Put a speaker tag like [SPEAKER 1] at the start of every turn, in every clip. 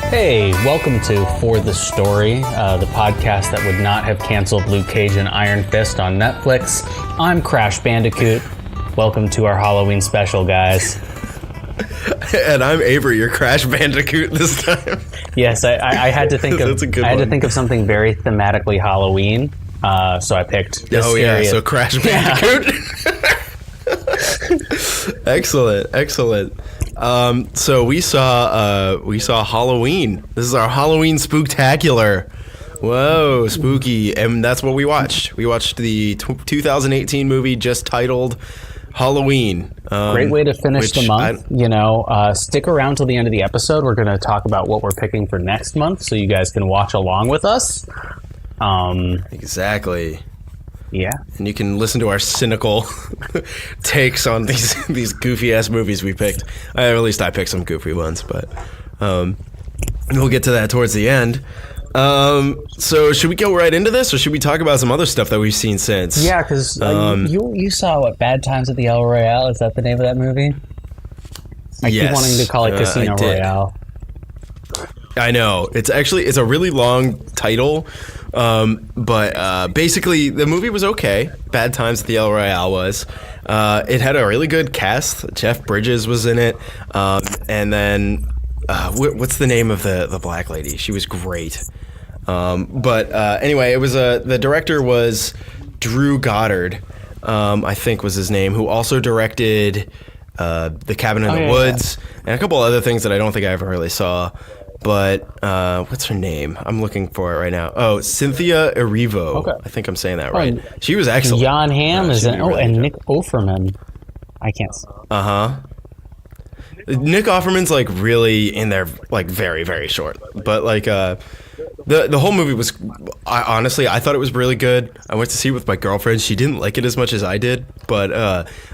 [SPEAKER 1] Hey, welcome to For the Story, the podcast that would not have canceled Luke Cage and Iron Fist on Netflix. I'm Crash Bandicoot. Welcome to our Halloween special, guys.
[SPEAKER 2] And I'm Avery, your Crash Bandicoot this time.
[SPEAKER 1] Yes, I had to think of to think of something very thematically Halloween, so I picked this area.
[SPEAKER 2] So Crash Bandicoot. Yeah. Excellent. So we saw Halloween. This is our Halloween spooktacular. Whoa, spooky. And that's what we watched. We watched the 2018 movie just titled Halloween.
[SPEAKER 1] Great way to finish the month. Stick around till the end of the episode. We're going to talk about what we're picking for next month, so you guys can watch along with us.
[SPEAKER 2] Exactly.
[SPEAKER 1] Yeah.
[SPEAKER 2] And you can listen to our cynical takes on these goofy ass movies we picked. At least I picked some goofy ones, but we'll get to that towards the end. So should we go right into this, or should we talk about some other stuff that we've seen since?
[SPEAKER 1] Yeah, because you saw what, Bad Times at the El Royale? Is that the name of that movie? I keep wanting to call it Casino Royale.
[SPEAKER 2] I know. It's a really long title, but basically the movie was okay. Bad Times at the El Royale was. It had a really good cast. Jeff Bridges was in it, and then what's the name of the black lady? She was great. But anyway, it was the director was Drew Goddard, I think was his name, who also directed The Cabin in the Woods and a couple other things that I don't think I ever really saw. But what's her name? I'm looking for it right now. Oh, Cynthia Erivo. Okay. I think I'm saying that right. She was excellent.
[SPEAKER 1] Jan Hamm is in. Really and Nick Offerman. I can't.
[SPEAKER 2] Nick Offerman's like really in there, like very, very short. But like the whole movie was. Honestly, I thought it was really good. I went to see it with my girlfriend. She didn't like it as much as I did, but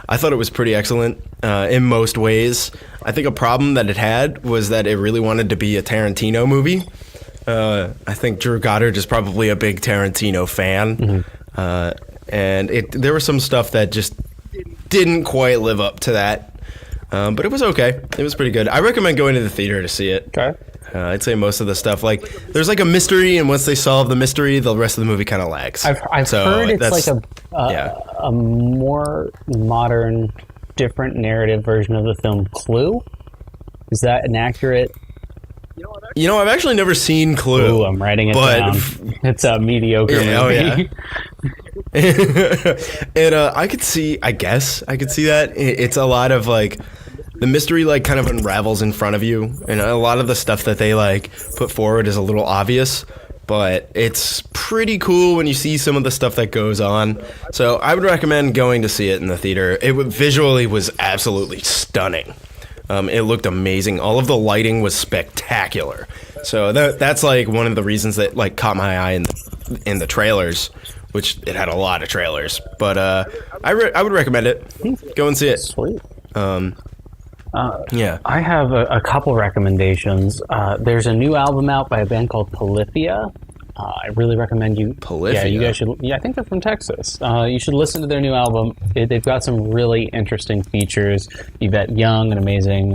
[SPEAKER 2] I thought it was pretty excellent in most ways. I think a problem that it had was that it really wanted to be a Tarantino movie. I think Drew Goddard is probably a big Tarantino fan, and there was some stuff that just didn't quite live up to that. But it was okay. It was pretty good. I recommend going to the theater to see it.
[SPEAKER 1] Okay.
[SPEAKER 2] I'd say most of the stuff, like, there's like a mystery, and once they solve the mystery, the rest of the movie kind of lags.
[SPEAKER 1] I've heard it's like a more modern, different narrative version of the film Clue. Is that an accurate?
[SPEAKER 2] You know, I've actually never seen Clue.
[SPEAKER 1] Ooh, I'm writing it down. It's a mediocre movie.
[SPEAKER 2] Oh, yeah. And I could see that. It's a lot of, like, the mystery, like, kind of unravels in front of you, and a lot of the stuff that they, like, put forward is a little obvious, but it's pretty cool when you see some of the stuff that goes on. So I would recommend going to see it in the theater. It visually was absolutely stunning. It looked amazing. All of the lighting was spectacular. So that's like one of the reasons that like caught my eye in the trailers, which it had a lot of trailers. But I would recommend it. Go and see it.
[SPEAKER 1] Sweet.
[SPEAKER 2] Yeah.
[SPEAKER 1] I have a couple recommendations. There's a new album out by a band called Polyphia. I really recommend you.
[SPEAKER 2] Polyphia?
[SPEAKER 1] Yeah, you guys should. Yeah, I think they're from Texas. You should listen to their new album. They've got some really interesting features. Yvette Young, an amazing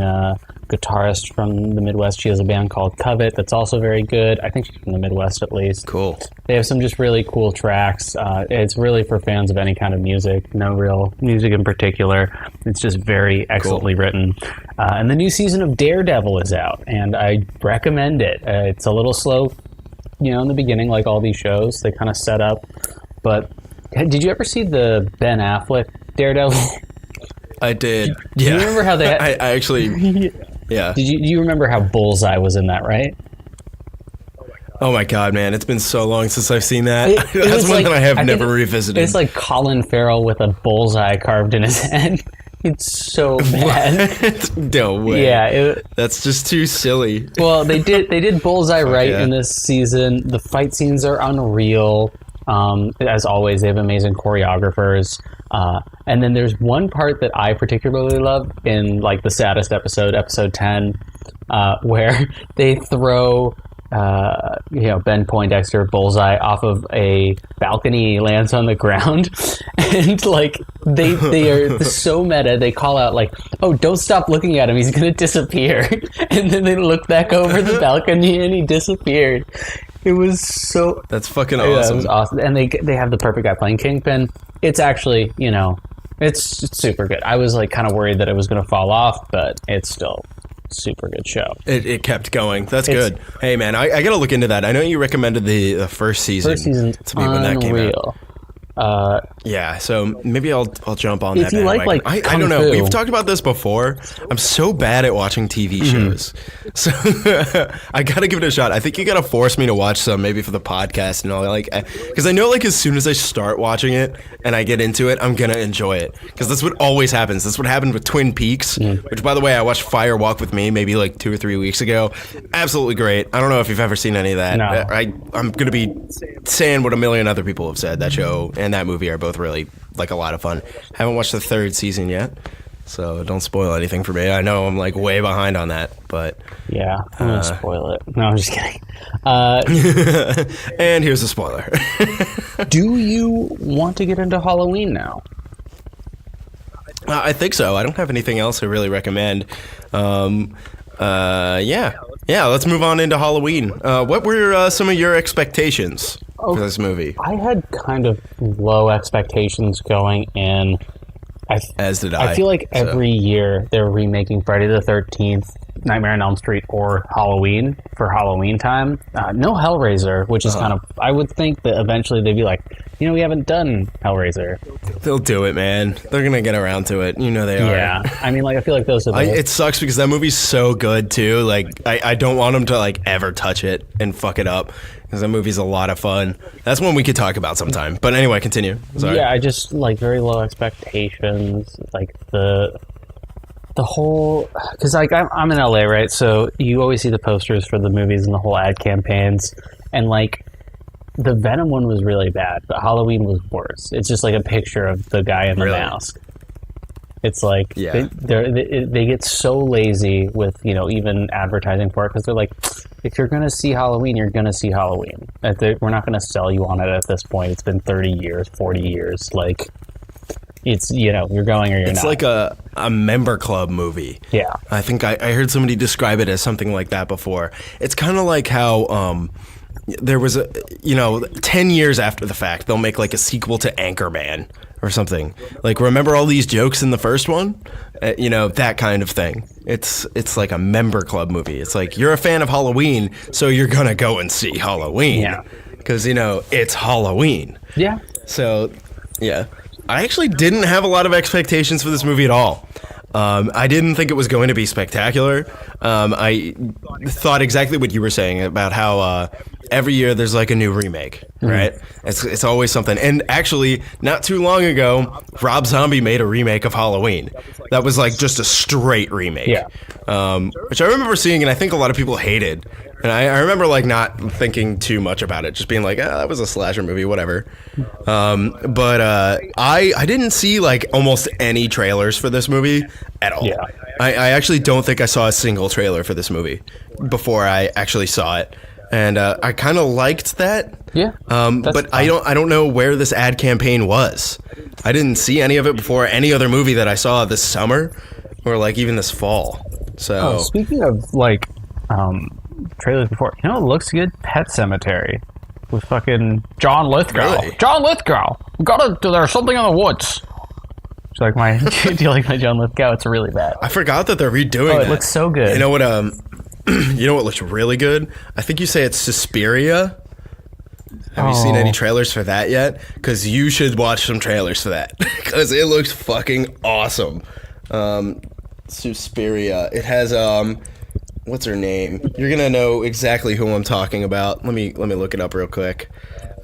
[SPEAKER 1] guitarist from the Midwest. She has a band called Covet that's also very good. I think she's from the Midwest at least.
[SPEAKER 2] Cool.
[SPEAKER 1] They have some just really cool tracks. It's really for fans of any kind of music. No real music in particular. It's just very excellently written. And the new season of Daredevil is out, and I recommend it. It's a little slow, in the beginning, like all these shows. They kind of set up. But did you ever see the Ben Affleck Daredevil?
[SPEAKER 2] I did.
[SPEAKER 1] Do you remember how they...
[SPEAKER 2] I actually... Yeah.
[SPEAKER 1] Do you remember how Bullseye was in that, right?
[SPEAKER 2] Oh my God, man. It's been so long since I've seen that. That's one that I have never revisited.
[SPEAKER 1] It's like Colin Farrell with a bullseye carved in his head. It's so bad.
[SPEAKER 2] What? No way.
[SPEAKER 1] Yeah.
[SPEAKER 2] That's just too silly.
[SPEAKER 1] Well, they did Bullseye right in this season. The fight scenes are unreal. As always, they have amazing choreographers. And then there's one part that I particularly love in like the saddest episode 10, where they throw Ben Poindexter Bullseye off of a balcony. He lands on the ground, and like they are so meta. They call out like, "Oh, don't stop looking at him. He's gonna disappear." And then they look back over the balcony, and he disappeared. It was so.
[SPEAKER 2] That's fucking
[SPEAKER 1] Yeah,
[SPEAKER 2] awesome.
[SPEAKER 1] it was awesome, and they have the perfect guy playing Kingpin. It's actually, it's super good. I was like kind of worried that it was going to fall off, but it's still super good show.
[SPEAKER 2] It kept going. That's good. Hey man, I gotta look into that. I know you recommended the first season.
[SPEAKER 1] First season's
[SPEAKER 2] to me when that came out.
[SPEAKER 1] unreal.
[SPEAKER 2] Yeah, so maybe I'll jump on that.
[SPEAKER 1] If you like
[SPEAKER 2] I
[SPEAKER 1] Kung
[SPEAKER 2] don't know.
[SPEAKER 1] Fu.
[SPEAKER 2] We've talked about this before. I'm so bad at watching TV shows, so I gotta give it a shot. I think you gotta force me to watch some, maybe for the podcast and all. Like, because I know like as soon as I start watching it and I get into it, I'm gonna enjoy it. Because that's what always happens. That's what happened with Twin Peaks, which by the way, I watched Fire Walk with Me maybe like 2 or 3 weeks ago. Absolutely great. I don't know if you've ever seen any of that.
[SPEAKER 1] No.
[SPEAKER 2] I'm gonna be saying what a million other people have said. That show and that movie are both really like a lot of fun. Haven't watched the 3rd season yet, so don't spoil anything for me. I know I'm like way behind on that, but
[SPEAKER 1] Yeah, I'm gonna spoil it. No, I'm just kidding.
[SPEAKER 2] and here's a spoiler.
[SPEAKER 1] Do you want to get into Halloween now?
[SPEAKER 2] I think so. I don't have anything else to really recommend. Yeah. Let's move on into Halloween. What were some of your expectations for this movie?
[SPEAKER 1] I had kind of low expectations going in.
[SPEAKER 2] As did I.
[SPEAKER 1] I feel like every year they're remaking Friday the 13th, Nightmare on Elm Street, or Halloween for Halloween time. No Hellraiser, which is kind of... I would think that eventually they'd be like, we haven't done Hellraiser.
[SPEAKER 2] They'll do it, man. They're going to get around to it. You know they are.
[SPEAKER 1] Yeah. I mean, like, I feel like those are the...
[SPEAKER 2] It sucks because that movie's so good, too. Like, I don't want them to, like, ever touch it and fuck it up. Because that movie's a lot of fun. That's one we could talk about sometime. But anyway, continue. Sorry.
[SPEAKER 1] Yeah, I just, like, very low expectations. Like, the whole... Because, like, I'm in LA, right? So you always see the posters for the movies and the whole ad campaigns. And, like, the Venom one was really bad, but Halloween was worse. It's just, like, a picture of the guy in the mask. It's like, they get so lazy with, even advertising for it. Because they're like, if you're going to see Halloween, you're going to see Halloween. We're not going to sell you on it at this point. It's been 30 years, 40 years. Like... It's, you're going or you're not.
[SPEAKER 2] It's like a member club movie.
[SPEAKER 1] Yeah.
[SPEAKER 2] I think I heard somebody describe it as something like that before. It's kind of like how there was 10 years after the fact, they'll make like a sequel to Anchorman or something. Like, remember all these jokes in the first one? That kind of thing. It's like a member club movie. It's like, you're a fan of Halloween, so you're going to go and see Halloween.
[SPEAKER 1] Yeah.
[SPEAKER 2] Because, it's Halloween.
[SPEAKER 1] Yeah.
[SPEAKER 2] So, yeah. I actually didn't have a lot of expectations for this movie at all. I didn't think it was going to be spectacular. I thought exactly what you were saying about how every year there's like a new remake, right? It's always something. And actually, not too long ago, Rob Zombie made a remake of Halloween. That was like just a straight remake.
[SPEAKER 1] Yeah.
[SPEAKER 2] Which I remember seeing, and I think a lot of people hated. And I remember like not thinking too much about it, just being like, that was a slasher movie, whatever. But I didn't see like almost any trailers for this movie at all.
[SPEAKER 1] Yeah.
[SPEAKER 2] I actually don't think I saw a single trailer for this movie before I actually saw it. And I kind of liked that.
[SPEAKER 1] Yeah.
[SPEAKER 2] But I don't know where this ad campaign was. I didn't see any of it before any other movie that I saw this summer or like even this fall. So
[SPEAKER 1] speaking of like trailers before, it looks good. Pet Cemetery with fucking John Lithgow.
[SPEAKER 2] Really?
[SPEAKER 1] John Lithgow. There's something in the woods. Do you like my John Lithgow? It's really bad.
[SPEAKER 2] I forgot that they're redoing
[SPEAKER 1] Oh, it
[SPEAKER 2] that.
[SPEAKER 1] looks so good.
[SPEAKER 2] You know what? You know what looks really good? I think you say it's Suspiria. Have you seen any trailers for that yet? Because you should watch some trailers for that because it looks fucking awesome. Suspiria. It has what's her name? You're gonna know exactly who I'm talking about. Let me look it up real quick.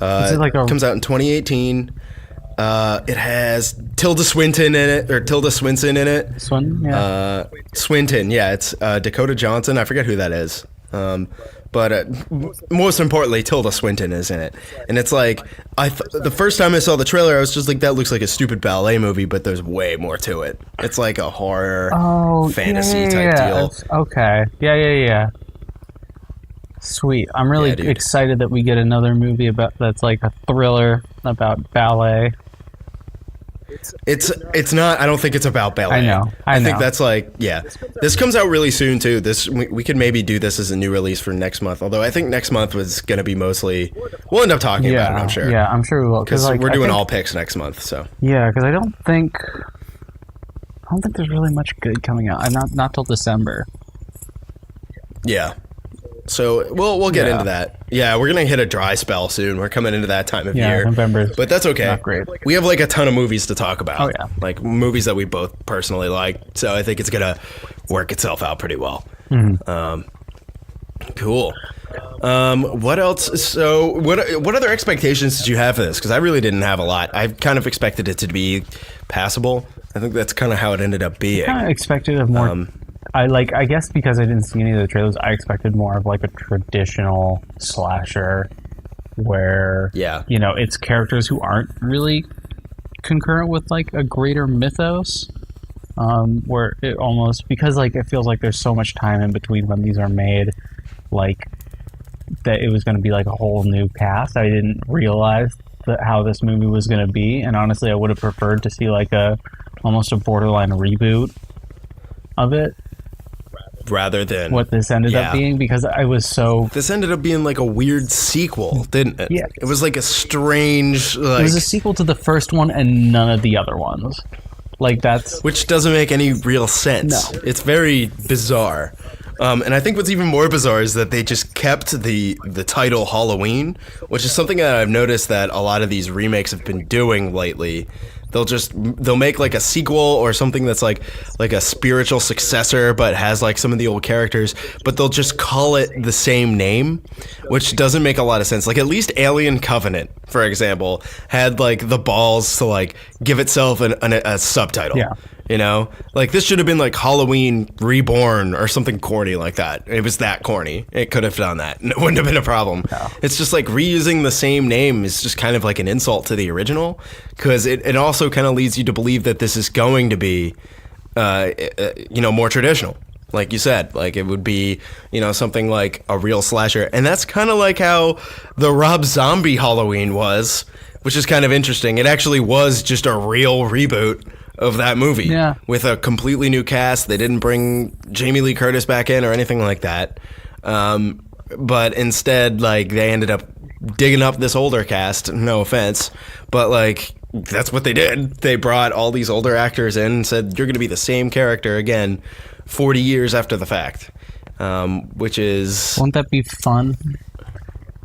[SPEAKER 2] It comes out in 2018. It has Tilda Swinton in it, or Tilda Swinton in it. Swinton, yeah. It's Dakota Johnson. I forget who that is. But most importantly, Tilda Swinton is in it. And it's like, the first time I saw the trailer, I was just like, that looks like a stupid ballet movie, but there's way more to it. It's like a horror fantasy type deal.
[SPEAKER 1] Okay. Yeah. Sweet. I'm really
[SPEAKER 2] Yeah, dude.
[SPEAKER 1] excited that we get another movie that's like a thriller about ballet.
[SPEAKER 2] It's not. I don't think it's about ballet.
[SPEAKER 1] I know.
[SPEAKER 2] I think that's like, yeah. This comes out really soon too. We could maybe do this as a new release for next month. Although I think next month was going to be mostly. We'll end up talking about it. I'm sure.
[SPEAKER 1] Yeah, I'm sure we will.
[SPEAKER 2] Because
[SPEAKER 1] like,
[SPEAKER 2] we're doing all picks next month. So
[SPEAKER 1] yeah, because I don't think there's really much good coming out. Not till December.
[SPEAKER 2] yeah. So we'll get into that. Yeah, we're gonna hit a dry spell soon. We're coming into that time of year.
[SPEAKER 1] November.
[SPEAKER 2] But that's okay.
[SPEAKER 1] Not great.
[SPEAKER 2] We have like a ton of movies to talk about.
[SPEAKER 1] Oh, yeah.
[SPEAKER 2] Like movies that we both personally like. So I think it's gonna work itself out pretty well. Cool. What else? So what other expectations did you have for this? Because I really didn't have a lot. I kind of expected it to be passable. I think that's kind of how it ended up being.
[SPEAKER 1] I kind of expected a more. I guess because I didn't see any of the trailers, I expected more of like a traditional slasher, where it's characters who aren't really concurrent with like a greater mythos. Where it almost, because like it feels like there's so much time in between when these are made, like that it was going to be like a whole new cast. I didn't realize how this movie was going to be, and honestly, I would have preferred to see like almost a borderline reboot of it,
[SPEAKER 2] rather than
[SPEAKER 1] what this ended up being, because I was so.
[SPEAKER 2] This ended up being like a weird sequel, didn't it?
[SPEAKER 1] Yeah,
[SPEAKER 2] it was like a strange. Like,
[SPEAKER 1] it was a sequel to the first one and none of the other ones. Like which
[SPEAKER 2] doesn't make any real sense.
[SPEAKER 1] No.
[SPEAKER 2] It's very bizarre. And I think what's even more bizarre is that they just kept the title Halloween, which is something that I've noticed that a lot of these remakes have been doing lately. They'll make like a sequel or something that's like a spiritual successor but has like some of the old characters, but they'll just call it the same name, which doesn't make a lot of sense. Like at least Alien Covenant, for example, had like the balls to like give itself a subtitle.
[SPEAKER 1] Yeah.
[SPEAKER 2] You know, like this should have been like Halloween Reborn or something corny like that. It was that corny. It could have done that. It wouldn't have been a problem. No. It's just like reusing the same name is just kind of like an insult to the original, because it also kind of leads you to believe that this is going to be, more traditional. Like you said, like it would be, something like a real slasher. And that's kind of like how the Rob Zombie Halloween was, which is kind of interesting. It actually was just a real reboot of that movie with a completely new cast. They didn't bring Jamie Lee Curtis back in or anything like that. But instead, like, they ended up digging up this older cast. No offense, but like, that's what they did. They brought all these older actors in and said, you're going to be the same character again 40 years after the fact, which is...
[SPEAKER 1] Won't that be fun?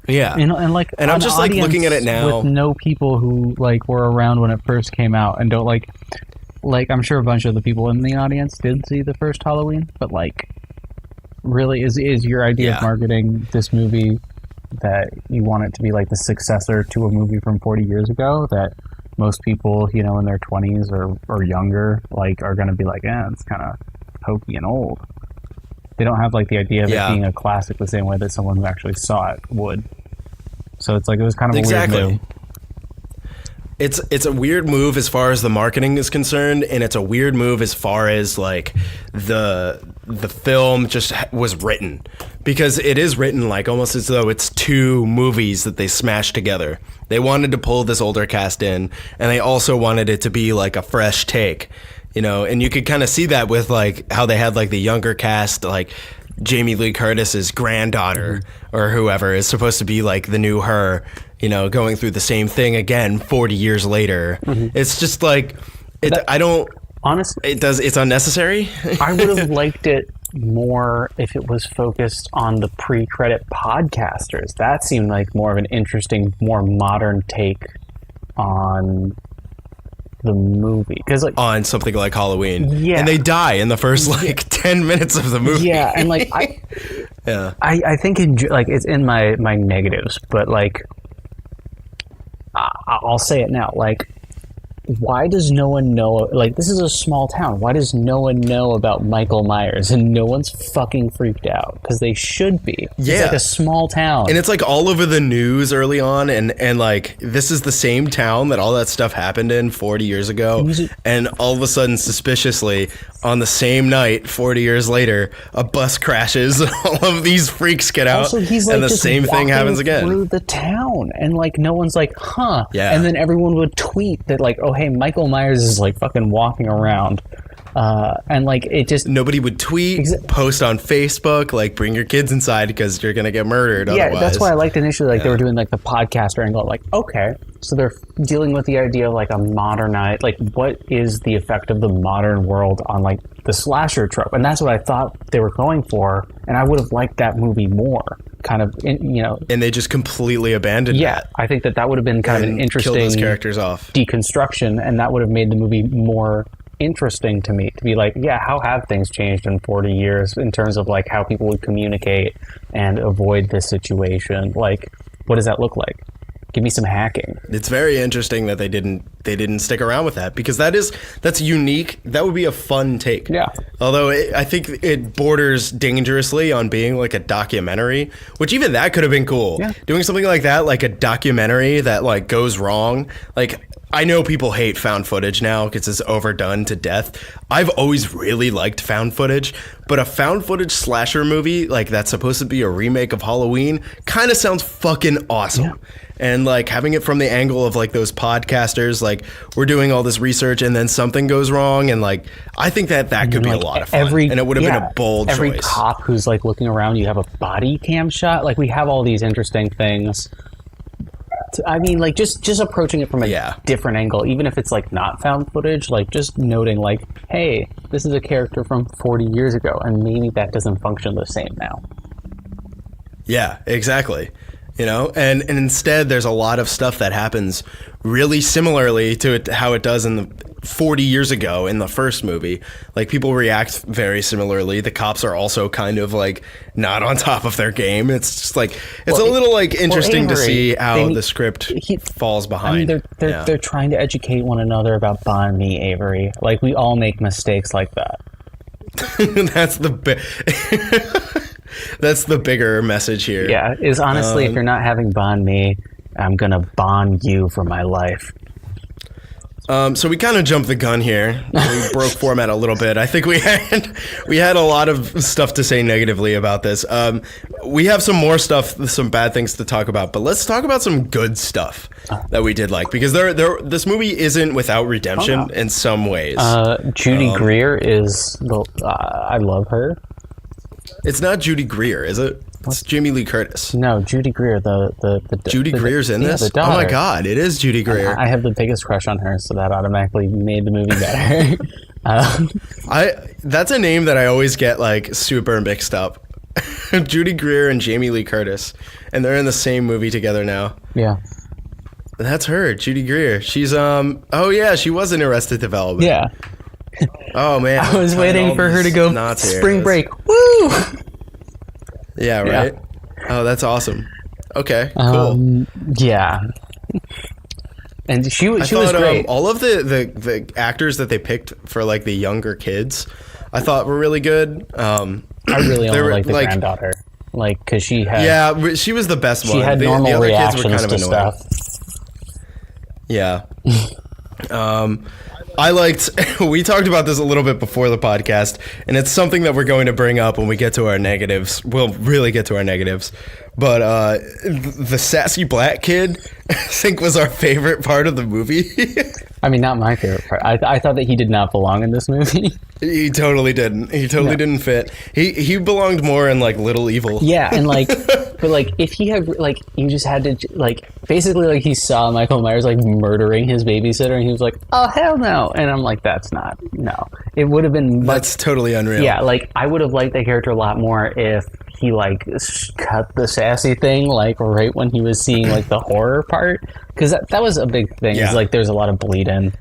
[SPEAKER 2] Yeah.
[SPEAKER 1] And
[SPEAKER 2] I'm just like looking at it now
[SPEAKER 1] with no people who like were around when it first came out and don't like I'm sure a bunch of the people in the audience did see the first Halloween, but like really is your idea of marketing this movie that you want it to be like the successor to a movie from 40 years ago that most people, in their 20s or younger, like are going to be like, it's kind of hokey and old. They don't have like the idea of it being a classic the same way that someone who actually saw it would. So it's like it was kind of a weird move.
[SPEAKER 2] It's a weird move as far as the marketing is concerned, and it's a weird move as far as like the film just was written, because it is written like almost as though it's two movies that they smashed together. They wanted to pull this older cast in, and they also wanted it to be like a fresh take, and you could kind of see that with like how they had like the younger cast, like Jamie Lee Curtis's granddaughter or whoever is supposed to be like the new her, going through the same thing again 40 years later. It's just like it's unnecessary.
[SPEAKER 1] I would have liked it more if it was focused on the pre-credit podcasters. That seemed like more of an interesting, more modern take on the movie, because like
[SPEAKER 2] on something like Halloween, and they die in the first 10 minutes of the movie.
[SPEAKER 1] And like I think it's in my negatives, but like I'll say it now, like why does no one know? Like, this is a small town. Why does no one know about Michael Myers? And no one's fucking freaked out, because they should be.
[SPEAKER 2] Yeah.
[SPEAKER 1] It's like a small town.
[SPEAKER 2] And it's like all over the news early on, and like this is the same town that all that stuff happened in 40 years ago. And all of a sudden, suspiciously, on the same night, 40 years later, a bus crashes, and all of these freaks get out,
[SPEAKER 1] also, he's like
[SPEAKER 2] and the
[SPEAKER 1] just
[SPEAKER 2] same thing happens again.
[SPEAKER 1] Through the town, and like no one's like, huh?
[SPEAKER 2] Yeah.
[SPEAKER 1] And then everyone would tweet that like, oh hey, Michael Myers is like fucking walking around, and like it just
[SPEAKER 2] Nobody would tweet, post on Facebook, like bring your kids inside because you're gonna get murdered.
[SPEAKER 1] Yeah,
[SPEAKER 2] otherwise.
[SPEAKER 1] that's why I liked initially, like, they were doing, like, the podcaster angle, like, okay, so they're dealing with the idea of, like, a modernized, like, what is the effect of the modern world on, like, the slasher trope? And that's what I thought they were going for, and I would have liked that movie more, kind of, you know.
[SPEAKER 2] And they just completely abandoned that.
[SPEAKER 1] I think that would have been kind of an interesting
[SPEAKER 2] kill those characters off.
[SPEAKER 1] deconstruction, and that would have made the movie more interesting to me, to be like, yeah, how have things changed in 40 years in terms of like how people would communicate and avoid this situation? Like, what does that look like? Give me some hacking.
[SPEAKER 2] It's very interesting that they didn't stick around with that, because that's unique. That would be a fun take.
[SPEAKER 1] Yeah.
[SPEAKER 2] Although I think it borders dangerously on being like a documentary, which even that could have been cool.
[SPEAKER 1] Yeah.
[SPEAKER 2] Doing something like that, like a documentary that like goes wrong. Like, I know people hate found footage now because it's overdone to death. I've always really liked found footage, but a found footage slasher movie like that's supposed to be a remake of Halloween kind of sounds fucking awesome. Yeah. And like having it from the angle of like those podcasters, like we're doing all this research and then something goes wrong, and like I think that could be like a lot of fun. And it would have been a bold
[SPEAKER 1] every
[SPEAKER 2] choice.
[SPEAKER 1] Cop who's like looking around, you have a body cam shot. Like, we have all these interesting things. I mean, like, just approaching it from a different angle, even if it's, like, not found footage, like, just noting, like, hey, this is a character from 40 years ago, and maybe that doesn't function the same now.
[SPEAKER 2] Yeah, exactly. You know, and instead there's a lot of stuff that happens really similarly to it, how it does in the 40 years ago in the first movie. Like, people react very similarly. The cops are also kind of like not on top of their game. It's just like it's a little like interesting to see how the script falls behind.
[SPEAKER 1] I mean, they're trying to educate one another about Bond Me, Avery. Like, we all make mistakes like that. That's the bigger message here. Yeah, is honestly, if you're not having Bond Me, I'm gonna bond you for my life.
[SPEAKER 2] So we kind of jumped the gun here. We broke format a little bit. I think we had a lot of stuff to say negatively about this. We have some more stuff, some bad things to talk about, but let's talk about some good stuff that we did like, because this movie isn't without redemption in some ways.
[SPEAKER 1] Judy Greer is I love her.
[SPEAKER 2] It's not Judy Greer, is it? It's Jamie Lee Curtis.
[SPEAKER 1] No, Judy Greer.
[SPEAKER 2] Judy Greer's in this?
[SPEAKER 1] The
[SPEAKER 2] oh my god, it is Judy Greer.
[SPEAKER 1] I have the biggest crush on her, so that automatically made the movie better.
[SPEAKER 2] That's a name that I always get like super mixed up. Judy Greer and Jamie Lee Curtis, and they're in the same movie together now.
[SPEAKER 1] Yeah.
[SPEAKER 2] That's her, Judy Greer. She's oh yeah, she was in Arrested Development.
[SPEAKER 1] Yeah.
[SPEAKER 2] Oh man,
[SPEAKER 1] I was waiting for her to go spring break. Woo!
[SPEAKER 2] Yeah, right. Yeah. Oh, that's awesome. Okay, cool.
[SPEAKER 1] Yeah. And she was great.
[SPEAKER 2] All of the actors that they picked for like the younger kids, I thought were really good.
[SPEAKER 1] I really only like the granddaughter, like, because she had
[SPEAKER 2] she was the best one.
[SPEAKER 1] She had normal
[SPEAKER 2] the other
[SPEAKER 1] reactions
[SPEAKER 2] kids were kind of
[SPEAKER 1] to
[SPEAKER 2] annoying. Yeah. I liked, we talked about this a little bit before the podcast, and it's something that we're going to bring up when we get to our negatives. We'll really get to our negatives. But the sassy black kid, I think, was our favorite part of the movie.
[SPEAKER 1] I mean, not my favorite part. I thought that he did not belong in this movie.
[SPEAKER 2] He totally didn't. He totally didn't fit. He belonged more in, like, Little Evil.
[SPEAKER 1] Yeah, and, like, but, like, if he had, like, you just had to, like, basically, like, he saw Michael Myers, like, murdering his babysitter, and he was like, oh, hell no. And I'm like, no. It would have been
[SPEAKER 2] That's totally unreal.
[SPEAKER 1] Yeah, like, I would have liked the character a lot more if he, like, cut the sassy thing, like, right when he was seeing, like, the horror part. Because that was a big thing. Yeah. Is, like, there's a lot of bleed-in.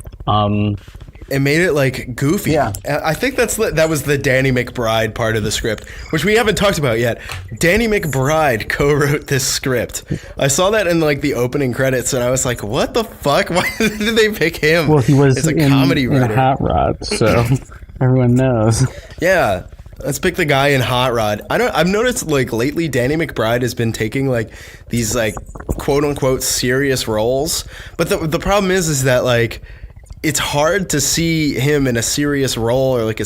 [SPEAKER 2] it made it like goofy.
[SPEAKER 1] Yeah.
[SPEAKER 2] I think that was the Danny McBride part of the script, which we haven't talked about yet. Danny McBride co-wrote this script. I saw that in like the opening credits, and I was like, "What the fuck? Why did they pick him?"
[SPEAKER 1] Well, he was
[SPEAKER 2] it's a comedy
[SPEAKER 1] in
[SPEAKER 2] writer.
[SPEAKER 1] Hot Rod, so everyone knows.
[SPEAKER 2] Yeah. Let's pick the guy in Hot Rod. I've noticed like lately Danny McBride has been taking like these like quote unquote serious roles. But the problem is that like it's hard to see him in a serious role or like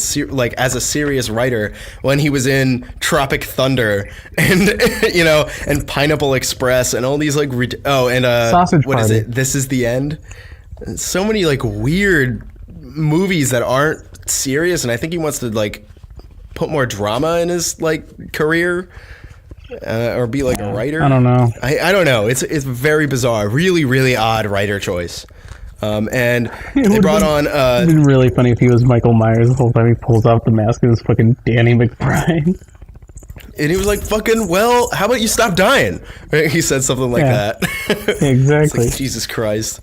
[SPEAKER 2] as a serious writer when he was in Tropic Thunder and and Pineapple Express and all these like
[SPEAKER 1] Sausage
[SPEAKER 2] what
[SPEAKER 1] Party.
[SPEAKER 2] is it? This Is the End. And so many like weird movies that aren't serious, and I think he wants to like put more drama in his like career or be like a writer.
[SPEAKER 1] I don't know.
[SPEAKER 2] I don't know. It's very bizarre. Really, really odd writer choice. And they brought on.
[SPEAKER 1] It'd been really funny if he was Michael Myers the whole time he pulls off the mask and it's fucking Danny McBride.
[SPEAKER 2] And he was like, "Fucking well, how about you stop dying?" Right? He said something like that.
[SPEAKER 1] Exactly.
[SPEAKER 2] It's like, Jesus Christ.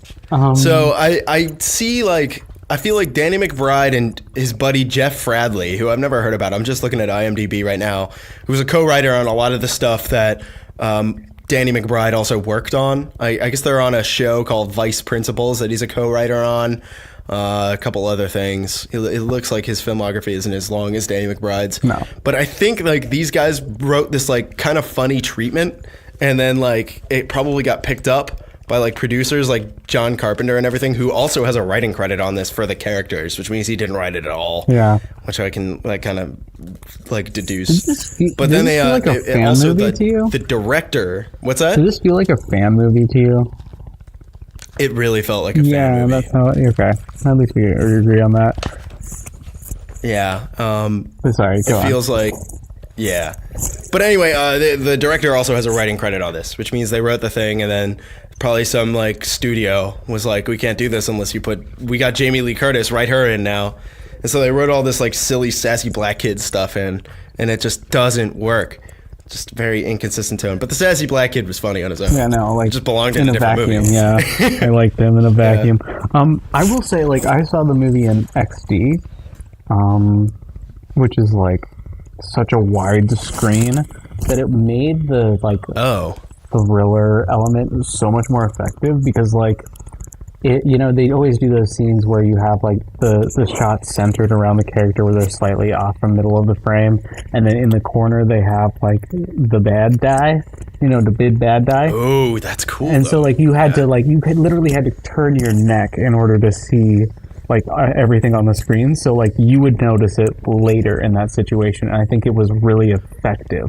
[SPEAKER 2] So I see like. I feel like Danny McBride and his buddy Jeff Fradley, who I've never heard about. I'm just looking at IMDb right now. Who was a co-writer on a lot of the stuff that Danny McBride also worked on. I guess they're on a show called Vice Principals that he's a co-writer on. A couple other things. It looks like his filmography isn't as long as Danny McBride's.
[SPEAKER 1] No.
[SPEAKER 2] But I think like these guys wrote this like kind of funny treatment, and then like it probably got picked up by like producers like John Carpenter and everything, who also has a writing credit on this for the characters, which means he didn't write it at all.
[SPEAKER 1] Yeah.
[SPEAKER 2] Which I can like kind of like deduce. But
[SPEAKER 1] does
[SPEAKER 2] then
[SPEAKER 1] this
[SPEAKER 2] they
[SPEAKER 1] feel like a fan
[SPEAKER 2] also
[SPEAKER 1] movie to you?
[SPEAKER 2] the director. What's that?
[SPEAKER 1] Does this feel like a fan movie to you?
[SPEAKER 2] It really felt like a fan movie.
[SPEAKER 1] That's how. Okay, at least we agree on that.
[SPEAKER 2] Yeah.
[SPEAKER 1] Sorry, go
[SPEAKER 2] it
[SPEAKER 1] on.
[SPEAKER 2] feels like. Yeah. But anyway, the director also has a writing credit on this, which means they wrote the thing, and then probably some like studio was like, "We can't do this unless we got Jamie Lee Curtis, write her in now." And so they wrote all this like silly, sassy black kid stuff in, and it just doesn't work. Just very inconsistent tone. But the sassy black kid was funny on his own.
[SPEAKER 1] Yeah, no, like
[SPEAKER 2] it just belonged in a different
[SPEAKER 1] vacuum.
[SPEAKER 2] movie.
[SPEAKER 1] Yeah, I liked them in a vacuum. I will say, like, I saw the movie in XD, which is like such a wide screen that it made the like thriller element so much more effective, because like it, they always do those scenes where you have like the shots centered around the character where they're slightly off from middle of the frame, and then in the corner they have like the bad guy, the big bad guy.
[SPEAKER 2] Oh, that's cool.
[SPEAKER 1] And so like you had to like literally had to turn your neck in order to see like everything on the screen, so like you would notice it later in that situation, and I think it was really effective.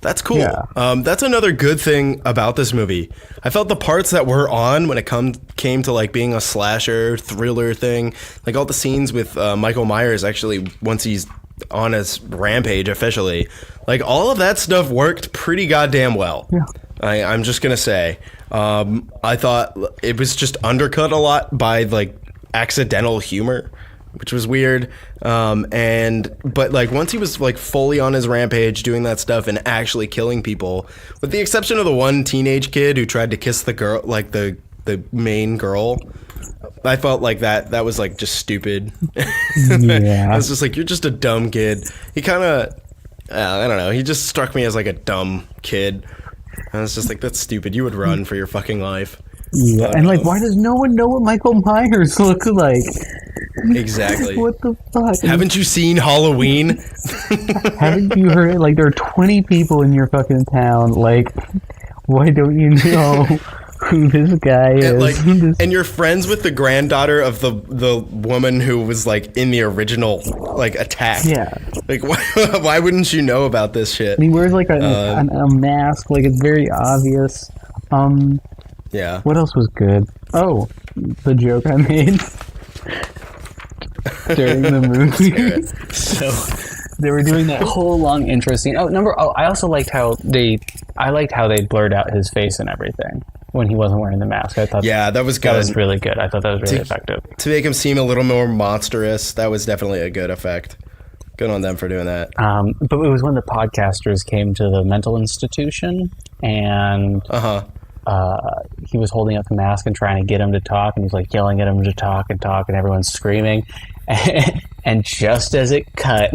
[SPEAKER 2] That's cool.
[SPEAKER 1] Yeah.
[SPEAKER 2] That's another good thing about this movie. I felt the parts that were on when it came to like being a slasher thriller thing, like all the scenes with Michael Myers actually once he's on his rampage officially, like all of that stuff worked pretty goddamn well.
[SPEAKER 1] Yeah.
[SPEAKER 2] I'm just gonna say, I thought it was just undercut a lot by like accidental humor, which was weird. But like once he was like fully on his rampage doing that stuff and actually killing people, with the exception of the one teenage kid who tried to kiss the girl, like the main girl, I felt like that was like just stupid.
[SPEAKER 1] Yeah.
[SPEAKER 2] I was just like, you're just a dumb kid. He kind of, I don't know, he just struck me as like a dumb kid. I was just like, that's stupid. You would run for your fucking life.
[SPEAKER 1] Yeah, and like, why does no one know what Michael Myers looks like?
[SPEAKER 2] Exactly.
[SPEAKER 1] What the fuck?
[SPEAKER 2] Haven't you seen Halloween?
[SPEAKER 1] Haven't you heard? Like, there are 20 people in your fucking town. Like, why don't you know who this guy is?
[SPEAKER 2] And, like, and you're friends with the granddaughter of the woman who was like in the original like attack.
[SPEAKER 1] Yeah.
[SPEAKER 2] Like, why wouldn't you know about this shit?
[SPEAKER 1] And he wears like a mask. Like, it's very obvious.
[SPEAKER 2] Yeah.
[SPEAKER 1] What else was good? Oh, the joke I made during the movie. So they were doing that whole long intro scene. I also liked how they blurred out his face and everything when he wasn't wearing the mask. I thought
[SPEAKER 2] that was good.
[SPEAKER 1] That was really good. I thought that was really effective.
[SPEAKER 2] To make him seem a little more monstrous, that was definitely a good effect. Good on them for doing that.
[SPEAKER 1] But it was when the podcasters came to the mental institution, and he was holding up the mask and trying to get him to talk, and he's like yelling at him to talk and talk, and everyone's screaming. And just as it cut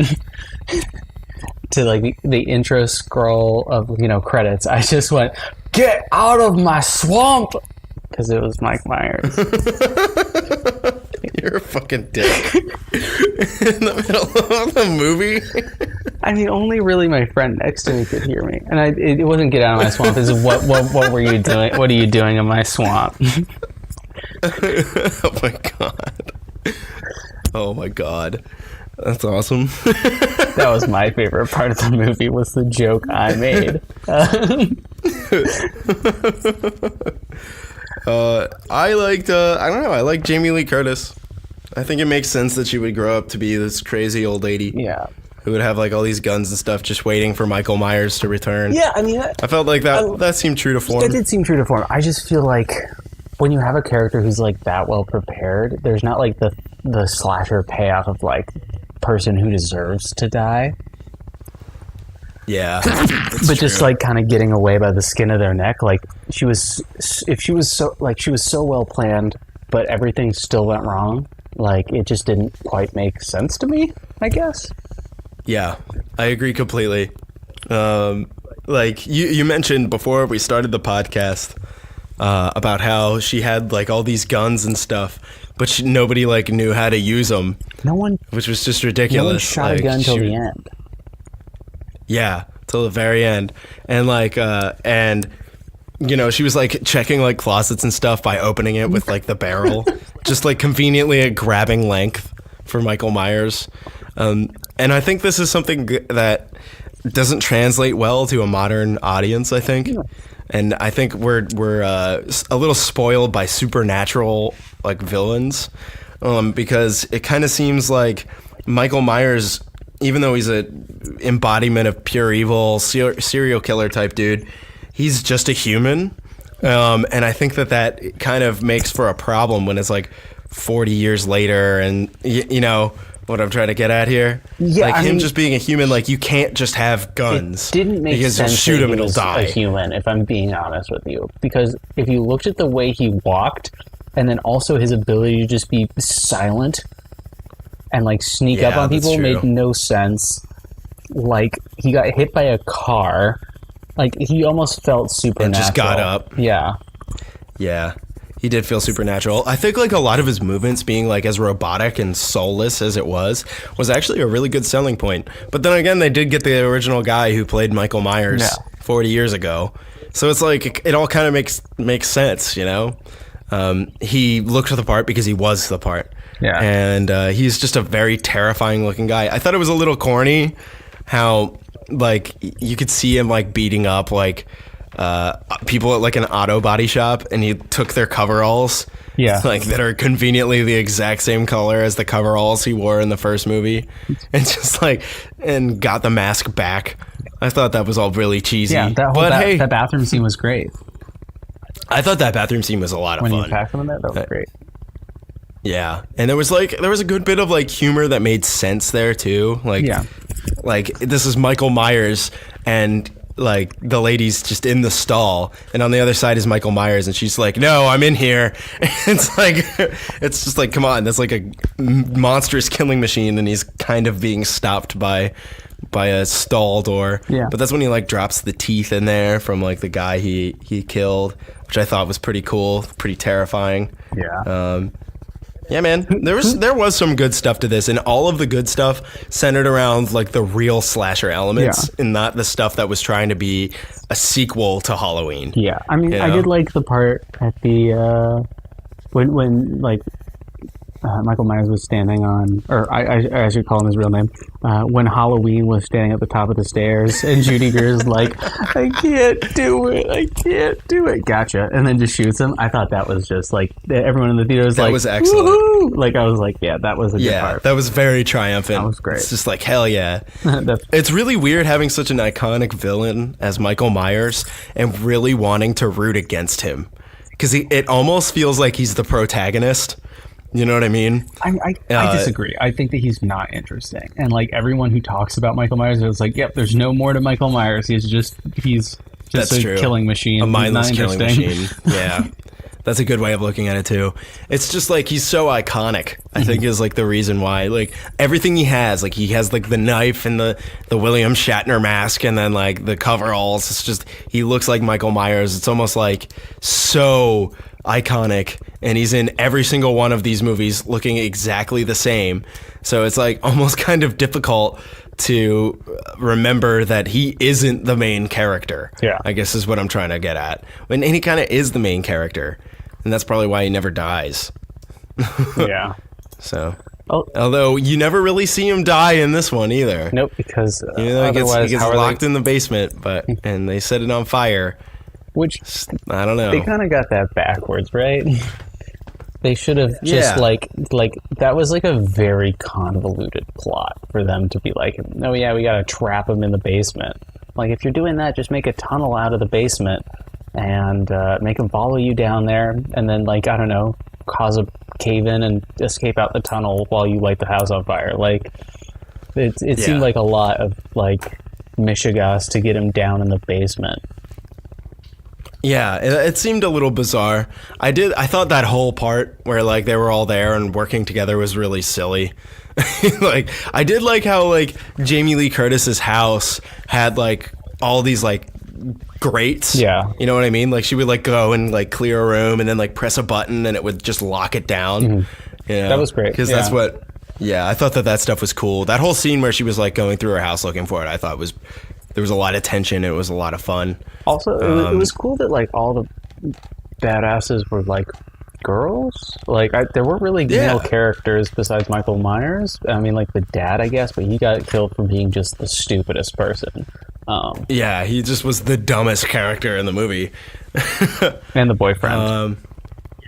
[SPEAKER 1] to like the intro scroll of credits, I just went, "Get out of my swamp!" because it was Mike Myers.
[SPEAKER 2] You're a fucking dick. In the middle of the movie.
[SPEAKER 1] I mean, only really my friend next to me could hear me, and it wasn't "Get out of my swamp." This is what were you doing? What are you doing in my swamp?
[SPEAKER 2] Oh my god. Oh my god. That's awesome.
[SPEAKER 1] That was my favorite part of the movie, was the joke I made.
[SPEAKER 2] I liked, I don't know, I like Jamie Lee Curtis. I think it makes sense that she would grow up to be this crazy old lady.
[SPEAKER 1] Yeah.
[SPEAKER 2] Who would have like all these guns and stuff just waiting for Michael Myers to return.
[SPEAKER 1] Yeah, I mean...
[SPEAKER 2] I felt like that seemed true to form.
[SPEAKER 1] That did seem true to form. I just feel like when you have a character who's like that well prepared, there's not like the slasher payoff of like person who deserves to die.
[SPEAKER 2] Yeah.
[SPEAKER 1] But just like kind of getting away by the skin of their neck. Like she was so well planned, but everything still went wrong. Like it just didn't quite make sense to me, I guess.
[SPEAKER 2] Yeah, I agree completely. Like you mentioned before we started the podcast about how she had like all these guns and stuff, but nobody like knew how to use them.
[SPEAKER 1] No one,
[SPEAKER 2] which was just ridiculous.
[SPEAKER 1] No one shot a gun till the end.
[SPEAKER 2] Yeah, till the very end, and like she was like checking like closets and stuff by opening it with like the barrel, just like conveniently at grabbing length for Michael Myers. And I think this is something that doesn't translate well to a modern audience, I think. Yeah. And I think we're a little spoiled by supernatural like villains, because it kind of seems like Michael Myers, even though he's an embodiment of pure evil, serial killer type dude, he's just a human. And I think that kind of makes for a problem when it's like 40 years later, and what I'm trying to get at here. Yeah, like him just being a human, like you can't just have guns.
[SPEAKER 1] It didn't make
[SPEAKER 2] because
[SPEAKER 1] sense
[SPEAKER 2] you'll shoot
[SPEAKER 1] that
[SPEAKER 2] him and
[SPEAKER 1] he
[SPEAKER 2] he'll
[SPEAKER 1] was
[SPEAKER 2] die.
[SPEAKER 1] A human, if I'm being honest with you, because if you looked at the way he walked, and then also his ability to just be silent and like sneak up on people made no sense. Like he got hit by a car, like he almost felt supernatural.
[SPEAKER 2] And just got up.
[SPEAKER 1] Yeah.
[SPEAKER 2] Yeah. He did feel supernatural. I think like a lot of his movements being like as robotic and soulless as it was actually a really good selling point. But then again, they did get the original guy who played Michael Myers 40 years ago. So it's like it all kind of makes sense, He looked the part because he was the part. Yeah. And he's just a very terrifying looking guy. I thought it was a little corny how like you could see him like beating up like people at like an auto body shop, and he took their coveralls, like that are conveniently the exact same color as the coveralls he wore in the first movie, and just like and got the mask back. I thought that was all really cheesy.
[SPEAKER 1] Yeah, that bathroom scene was great.
[SPEAKER 2] I thought that bathroom scene was a lot of fun.
[SPEAKER 1] When you packed him in that was great.
[SPEAKER 2] Yeah, and there was a good bit of like humor that made sense there too. Like this is Michael Myers, and like the lady's just in the stall, and on the other side is Michael Myers, and she's like, "No, I'm in here." It's like, it's just like, come on, that's like a monstrous killing machine, and he's kind of being stopped by a stall door. Yeah. But that's when he like drops the teeth in there from like the guy he killed, which I thought was pretty cool, pretty terrifying. Yeah. Yeah, man, there was some good stuff to this, and all of the good stuff centered around like the real slasher elements, and not the stuff that was trying to be a sequel to Halloween.
[SPEAKER 1] Yeah, I mean, I did like the part at the when like Michael Myers was standing on, or I should call him his real name, when Halloween was standing at the top of the stairs, and Judy Greer's like, I can't do it, gotcha, and then just shoots him. I thought that was just like, everyone in the theater was like, that was excellent. Woo-hoo! Like, I was like, yeah, that was a good part.
[SPEAKER 2] That was very triumphant.
[SPEAKER 1] That was great.
[SPEAKER 2] It's just like, hell yeah. It's really weird having such an iconic villain as Michael Myers and really wanting to root against him, because it almost feels like he's the protagonist. You know what I mean?
[SPEAKER 1] I disagree. I think that he's not interesting. And like everyone who talks about Michael Myers is like, yep, there's no more to Michael Myers. He's Just
[SPEAKER 2] That's
[SPEAKER 1] a
[SPEAKER 2] true.
[SPEAKER 1] killing machine.
[SPEAKER 2] A mindless
[SPEAKER 1] Not
[SPEAKER 2] killing
[SPEAKER 1] interesting.
[SPEAKER 2] machine. Yeah. That's a good way of looking at it too. It's just like he's so iconic. I think is like the reason why. Like everything he has like the knife and the William Shatner mask and then like the coveralls. It's just he looks like Michael Myers. It's almost like so iconic, and he's in every single one of these movies looking exactly the same. So it's like almost kind of difficult to remember that he isn't the main character.
[SPEAKER 1] Yeah.
[SPEAKER 2] I guess is what I'm trying to get at. And he kind of is the main character, and that's probably why he never dies.
[SPEAKER 1] Yeah.
[SPEAKER 2] So,
[SPEAKER 1] Oh.
[SPEAKER 2] although you never really see him die in this one either.
[SPEAKER 1] Nope, because
[SPEAKER 2] You know, he
[SPEAKER 1] otherwise,
[SPEAKER 2] gets
[SPEAKER 1] how are
[SPEAKER 2] locked
[SPEAKER 1] they,
[SPEAKER 2] in the basement, and they set it on fire.
[SPEAKER 1] which
[SPEAKER 2] I don't know.
[SPEAKER 1] they kind of got that backwards, right? They should have just
[SPEAKER 2] Yeah.
[SPEAKER 1] like that was like a very convoluted plot for them to be like, oh yeah, we gotta trap him in the basement. Like if you're doing that, just make a tunnel out of the basement and make him follow you down there, and then like I don't know, cause a cave in and escape out the tunnel while you light the house on fire. Like it seemed like a lot of like mishigas to get him down in the basement.
[SPEAKER 2] Yeah, it seemed a little bizarre. I thought that whole part where like they were all there and working together was really silly. Like I did like how like Jamie Lee Curtis's house had like all these like grates.
[SPEAKER 1] Yeah.
[SPEAKER 2] You know what I mean? Like she would like go and like clear a room and then like press a button and it would just lock it down.
[SPEAKER 1] Mm-hmm.
[SPEAKER 2] You know?
[SPEAKER 1] That was great.
[SPEAKER 2] Because that's what. Yeah, I thought that stuff was cool. That whole scene where she was like going through her house looking for it, I thought there was a lot of tension. It was a lot of fun.
[SPEAKER 1] Also, it was cool that like all the badasses were like girls. Like there weren't really male characters besides Michael Myers. I mean, like the dad, I guess, but he got killed for being just the stupidest person.
[SPEAKER 2] Yeah, he just was the dumbest character in the movie.
[SPEAKER 1] And the boyfriend.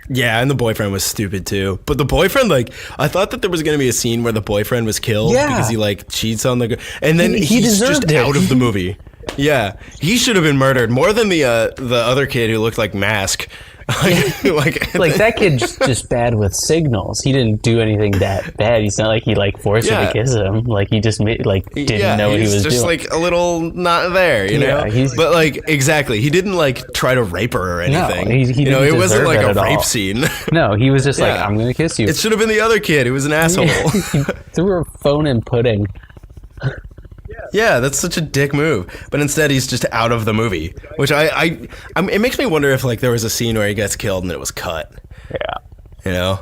[SPEAKER 2] Yeah, and the boyfriend was stupid too. But the boyfriend, like, I thought that there was going to be a scene where the boyfriend was killed because he like cheats on the and then
[SPEAKER 1] He
[SPEAKER 2] he's
[SPEAKER 1] deserved
[SPEAKER 2] just
[SPEAKER 1] it.
[SPEAKER 2] out of the movie. Yeah, he should have been murdered more than the other kid who looked like Mask.
[SPEAKER 1] Like that kid's just bad with signals. He didn't do anything that bad. He's not like he like forced her to kiss him. Like he just didn't know what he was
[SPEAKER 2] just
[SPEAKER 1] doing.
[SPEAKER 2] like a little not there, you know. But like exactly, he didn't like try to rape her or anything.
[SPEAKER 1] he
[SPEAKER 2] you know,
[SPEAKER 1] didn't
[SPEAKER 2] it wasn't
[SPEAKER 1] deserve
[SPEAKER 2] like
[SPEAKER 1] it
[SPEAKER 2] a
[SPEAKER 1] at
[SPEAKER 2] rape
[SPEAKER 1] all.
[SPEAKER 2] scene.
[SPEAKER 1] No, he was just like, I'm gonna kiss you.
[SPEAKER 2] It should have been the other kid who was an asshole.
[SPEAKER 1] He threw her phone in pudding.
[SPEAKER 2] Yeah, that's such a dick move. But instead, he's just out of the movie, which it makes me wonder if like there was a scene where he gets killed and it was cut.
[SPEAKER 1] Yeah,
[SPEAKER 2] You know,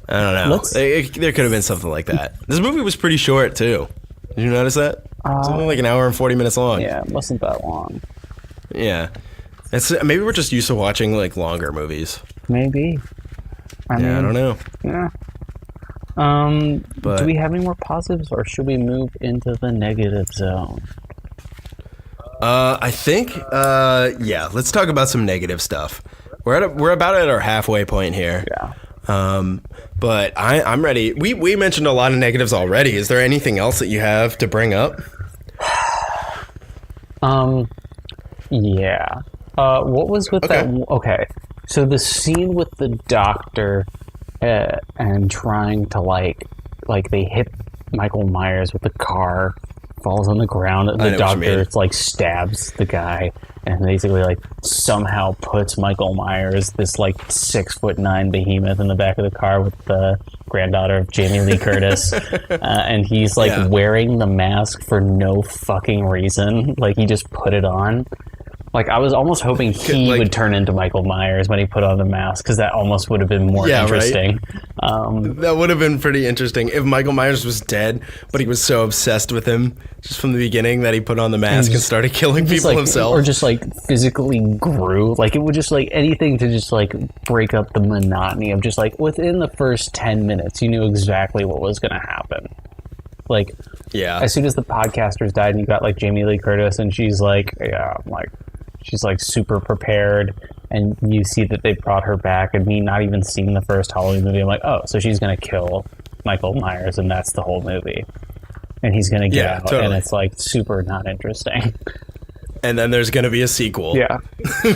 [SPEAKER 2] I don't know. There could have been something like that. This movie was pretty short too. Did you notice that? It's only like an hour and 40 minutes long.
[SPEAKER 1] yeah, it wasn't that long.
[SPEAKER 2] Yeah, maybe we're just used to watching like longer movies.
[SPEAKER 1] Maybe. I
[SPEAKER 2] don't know.
[SPEAKER 1] Yeah.
[SPEAKER 2] But
[SPEAKER 1] do we have any more positives, or should we move into the negative zone?
[SPEAKER 2] I think let's talk about some negative stuff. We're about at our halfway point here.
[SPEAKER 1] Yeah.
[SPEAKER 2] But I'm ready. We mentioned a lot of negatives already. Is there anything else that you have to bring up?
[SPEAKER 1] Yeah. What was with that? Okay. So the scene with the doctor and trying to like they hit Michael Myers with the car, falls on the ground. The doctor like stabs the guy and basically like somehow puts Michael Myers, this like 6'9" behemoth, in the back of the car with the granddaughter of Jamie Lee Curtis, and he's like wearing the mask for no fucking reason. Like he just put it on. Like I was almost hoping he would turn into Michael Myers when he put on the mask, because that almost would have been more interesting.
[SPEAKER 2] Right? That would have been pretty interesting if Michael Myers was dead, but he was so obsessed with him just from the beginning that he put on the mask and started killing people himself,
[SPEAKER 1] or just like physically grew. Like it would just like anything to just like break up the monotony of just like within the first 10 minutes, you knew exactly what was going to happen. Like, as soon as the podcasters died, and you got like Jamie Lee Curtis, and she's like, she's like super prepared, and you see that they brought her back, and me not even seeing the first Halloween movie, I'm like, oh, so she's gonna kill Michael Myers, and that's the whole movie, and he's gonna get out, and it's like super not interesting.
[SPEAKER 2] And then there's gonna be a sequel,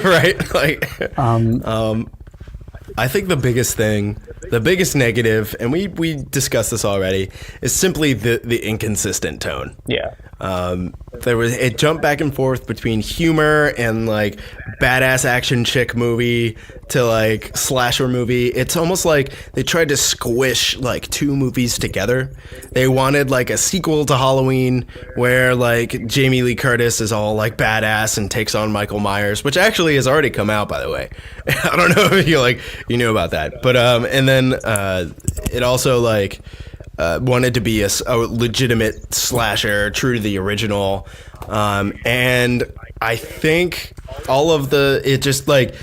[SPEAKER 2] right? Like, I think the biggest negative, and we discussed this already, is simply the inconsistent tone. It jumped back and forth between humor and like badass action chick movie to like slasher movie. It's almost like they tried to squish like two movies together. They wanted like a sequel to Halloween where like Jamie Lee Curtis is all like badass and takes on Michael Myers, which actually has already come out, by the way. I don't know if you knew about that, but and then it also like wanted to be a legitimate slasher, true to the original, and I think it just like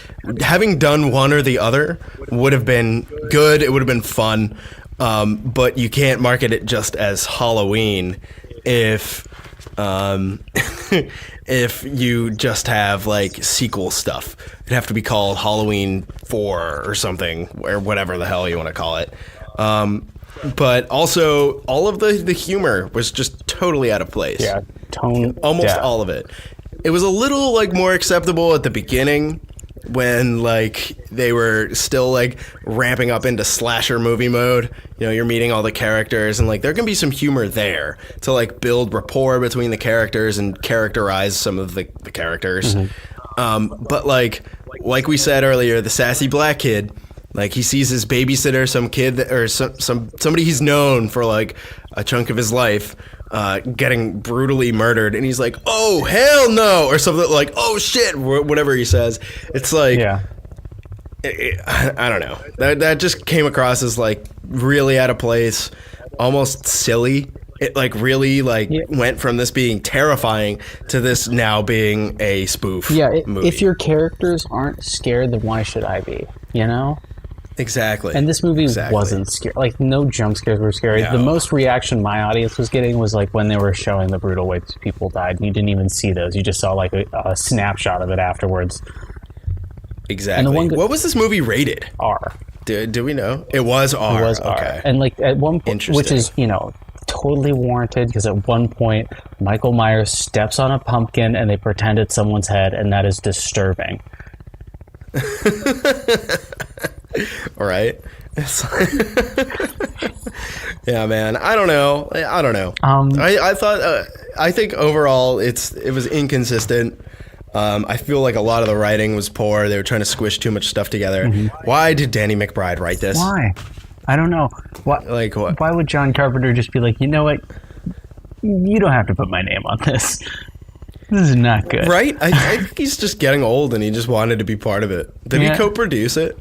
[SPEAKER 2] having done one or the other would have been good. It would have been fun, but you can't market it just as Halloween if if you just have like sequel stuff. It'd have to be called Halloween 4 or something, or whatever the hell you want to call it. But also, all of the humor was just totally out of place.
[SPEAKER 1] Yeah,
[SPEAKER 2] almost all of it. It was a little like more acceptable at the beginning when like they were still like ramping up into slasher movie mode. You know, you're meeting all the characters and like there can be some humor there to like build rapport between the characters and characterize some of the characters. But like we said earlier, the sassy black kid, like he sees his babysitter, some kid or somebody he's known for like a chunk of his life, getting brutally murdered, and he's like, "Oh hell no," or something like, "Oh shit," whatever he says. It's like, I don't know. That just came across as like really out of place, almost silly. It like really like went from this being terrifying to this now being a spoof.
[SPEAKER 1] Movie. If your characters aren't scared, then why should I be? You know.
[SPEAKER 2] Exactly.
[SPEAKER 1] And this movie wasn't scary. Like, no jump scares were scary. No. The most reaction my audience was getting was, like, when they were showing the brutal ways people died, and you didn't even see those. You just saw, like, a snapshot of it afterwards.
[SPEAKER 2] Exactly. And what was this movie rated?
[SPEAKER 1] R.
[SPEAKER 2] Do we know? It was R.
[SPEAKER 1] It was R. Okay. And, like, at one point, which is, you know, totally warranted, because at one point, Michael Myers steps on a pumpkin, and they pretend it's someone's head, and that is disturbing.
[SPEAKER 2] All right. Yeah, man. I don't know. I think overall it was inconsistent. I feel like a lot of the writing was poor. They were trying to squish too much stuff together. Why did Danny McBride write this?
[SPEAKER 1] Why? I don't know.
[SPEAKER 2] Like what?
[SPEAKER 1] Why would John Carpenter just be like, you know what? You don't have to put my name on this. This is not good.
[SPEAKER 2] Right? I think he's just getting old and he just wanted to be part of it. Did he co-produce it?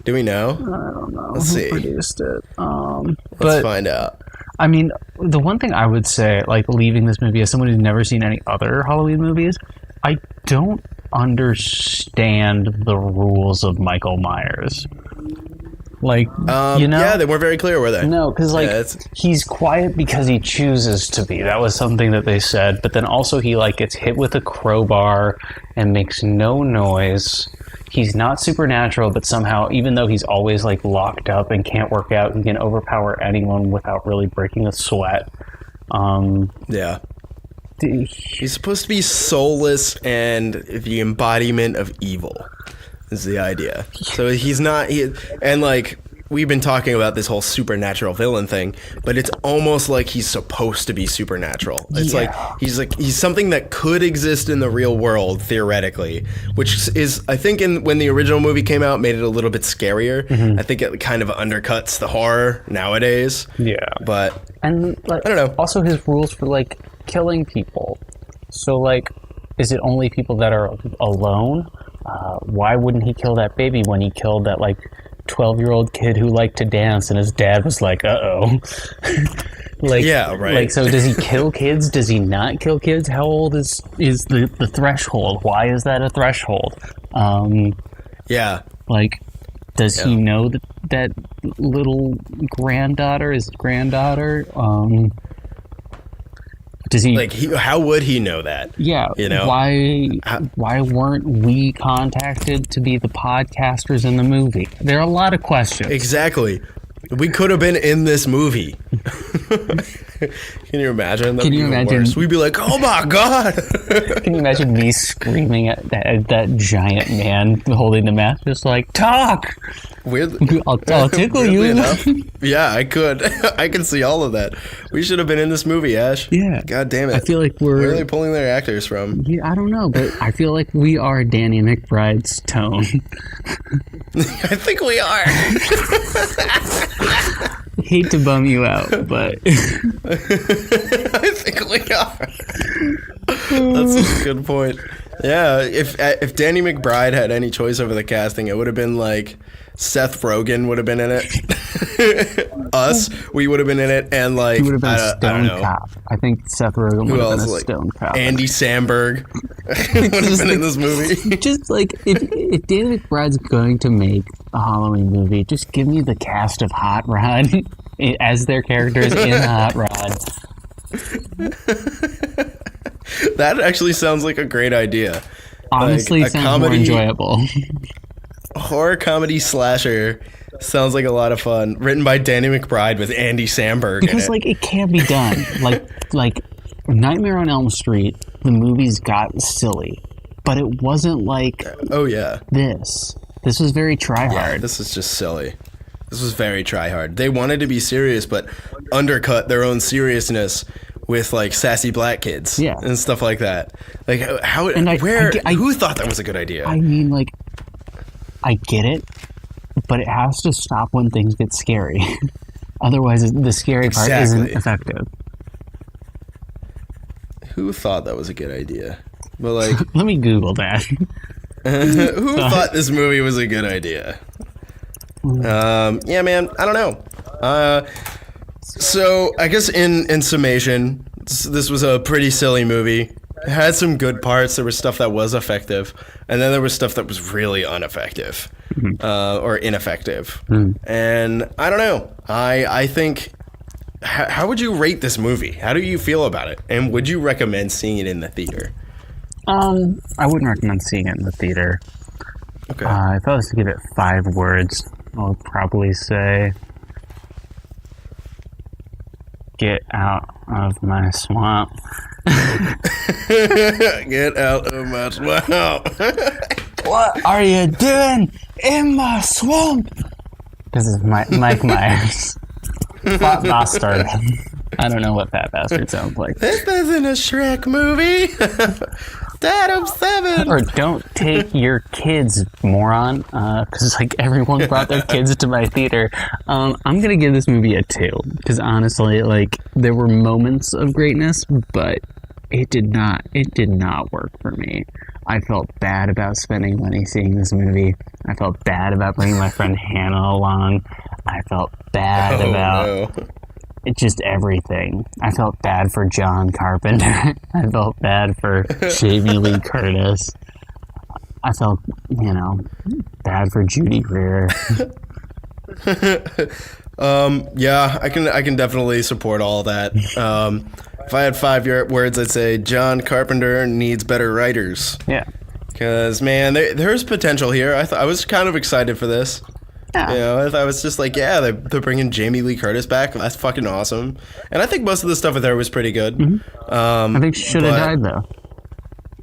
[SPEAKER 2] Do we know?
[SPEAKER 1] I don't know.
[SPEAKER 2] Let's see.
[SPEAKER 1] Who produced it?
[SPEAKER 2] Let's find out.
[SPEAKER 1] I mean, the one thing I would say, like, leaving this movie as someone who's never seen any other Halloween movies, I don't understand the rules of Michael Myers. Like, you know?
[SPEAKER 2] Yeah, they weren't very clear, were they?
[SPEAKER 1] No, because, like, he's quiet because he chooses to be. That was something that they said. But then also he, like, gets hit with a crowbar and makes no noise. He's not supernatural, but somehow, even though he's always, like, locked up and can't work out, he can overpower anyone without really breaking a sweat.
[SPEAKER 2] Yeah. He's supposed to be soulless and the embodiment of evil is the idea. So he's not... And, like, we've been talking about this whole supernatural villain thing, but it's almost like he's supposed to be supernatural. It's like he's something that could exist in the real world theoretically, which is, I think, when the original movie came out, made it a little bit scarier. I think it kind of undercuts the horror nowadays.
[SPEAKER 1] Yeah,
[SPEAKER 2] but
[SPEAKER 1] like,
[SPEAKER 2] I don't know.
[SPEAKER 1] Also, his rules for like killing people. So, like, is it only people that are alone? Why wouldn't he kill that baby when he killed that, like, 12-year-old kid who liked to dance, and his dad was like, uh-oh. Like, yeah, right. Like, so does he kill kids? Does he not kill kids? How old is the threshold? Why is that a threshold?
[SPEAKER 2] Yeah.
[SPEAKER 1] Like, does he know that little granddaughter is granddaughter? Does he,
[SPEAKER 2] like, how would he know that?
[SPEAKER 1] Yeah,
[SPEAKER 2] you know,
[SPEAKER 1] why weren't we contacted to be the podcasters in the movie? There are a lot of questions.
[SPEAKER 2] Exactly. We could have been in this movie. Can you imagine? Can you imagine? Worse. We'd be like, "Oh my god!"
[SPEAKER 1] Can you imagine me screaming at that giant man holding the mask, just like, "Talk!" I'll tickle
[SPEAKER 2] weirdly
[SPEAKER 1] you.
[SPEAKER 2] enough, yeah, I could. I can see all of that. We should have been in this movie, Ash.
[SPEAKER 1] Yeah.
[SPEAKER 2] God damn it.
[SPEAKER 1] I feel like
[SPEAKER 2] Where are they pulling their actors from?
[SPEAKER 1] Yeah, I don't know, but I feel like we are Danny McBride's tone.
[SPEAKER 2] I think we are.
[SPEAKER 1] Hate to bum you out, but
[SPEAKER 2] I think we are. That's a good point. Yeah, if Danny McBride had any choice over the casting, it would have been like Seth Rogen would have been in it. Us, we would have been in it, and like
[SPEAKER 1] he would have been a
[SPEAKER 2] I don't
[SPEAKER 1] stone
[SPEAKER 2] know.
[SPEAKER 1] cop. I think Seth Rogen would have been a stone cop.
[SPEAKER 2] Andy Samberg would have been in this movie.
[SPEAKER 1] Just like if Danny McBride's going to make a Halloween movie, just give me the cast of Hot Rod as their characters in Hot Rod.
[SPEAKER 2] That actually sounds like a great idea.
[SPEAKER 1] Honestly,
[SPEAKER 2] like
[SPEAKER 1] sounds more enjoyable.
[SPEAKER 2] Horror comedy slasher sounds like a lot of fun. Written by Danny McBride with Andy Samberg.
[SPEAKER 1] Because like it can be done. like Nightmare on Elm Street, the movies got silly, but it wasn't like
[SPEAKER 2] oh yeah
[SPEAKER 1] this. This was very try hard.
[SPEAKER 2] Yeah, this is just silly. This was very try hard. They wanted to be serious, but undercut their own seriousness with like sassy black kids, and stuff like that. Like how? And who thought that was a good idea?
[SPEAKER 1] I mean, like, I get it, but it has to stop when things get scary. Otherwise, the scary part isn't effective.
[SPEAKER 2] Who thought that was a good idea? But like,
[SPEAKER 1] let me Google that.
[SPEAKER 2] Who thought this movie was a good idea? Yeah, man, I don't know. So I guess in summation, this was a pretty silly movie. It had some good parts. There was stuff that was effective, and then there was stuff that was really ineffective, or ineffective. And I don't know. I think. How would you rate this movie? How do you feel about it? And would you recommend seeing it in the theater?
[SPEAKER 1] I wouldn't recommend seeing it in the theater.
[SPEAKER 2] Okay.
[SPEAKER 1] If I was to give it 5 words, I would probably say, "Get out of my swamp."
[SPEAKER 2] Get out of my swamp.
[SPEAKER 1] What are you doing in my swamp? This is Mike Myers. Fat bastard. I don't know what that bastard sounds like.
[SPEAKER 2] This isn't a Shrek movie. Dad, I'm 7.
[SPEAKER 1] Or don't take your kids, moron. Because like everyone brought their kids to my theater. I'm gonna give this movie a 2. Because honestly, like there were moments of greatness, but it did not work for me. I felt bad about spending money seeing this movie. I felt bad about bringing my friend Hannah along. I felt bad about it, just everything. I felt bad for John Carpenter. I felt bad for Jamie Lee Curtis. I felt, bad for Judy Greer.
[SPEAKER 2] Yeah, I can definitely support all that. If I had 5 words, I'd say John Carpenter needs better writers.
[SPEAKER 1] Yeah.
[SPEAKER 2] Because, man, there's potential here. I was kind of excited for this.
[SPEAKER 1] Yeah.
[SPEAKER 2] I was just like, yeah, they're bringing Jamie Lee Curtis back. That's fucking awesome. And I think most of the stuff with her was pretty good.
[SPEAKER 1] Mm-hmm. I think she should have died, though.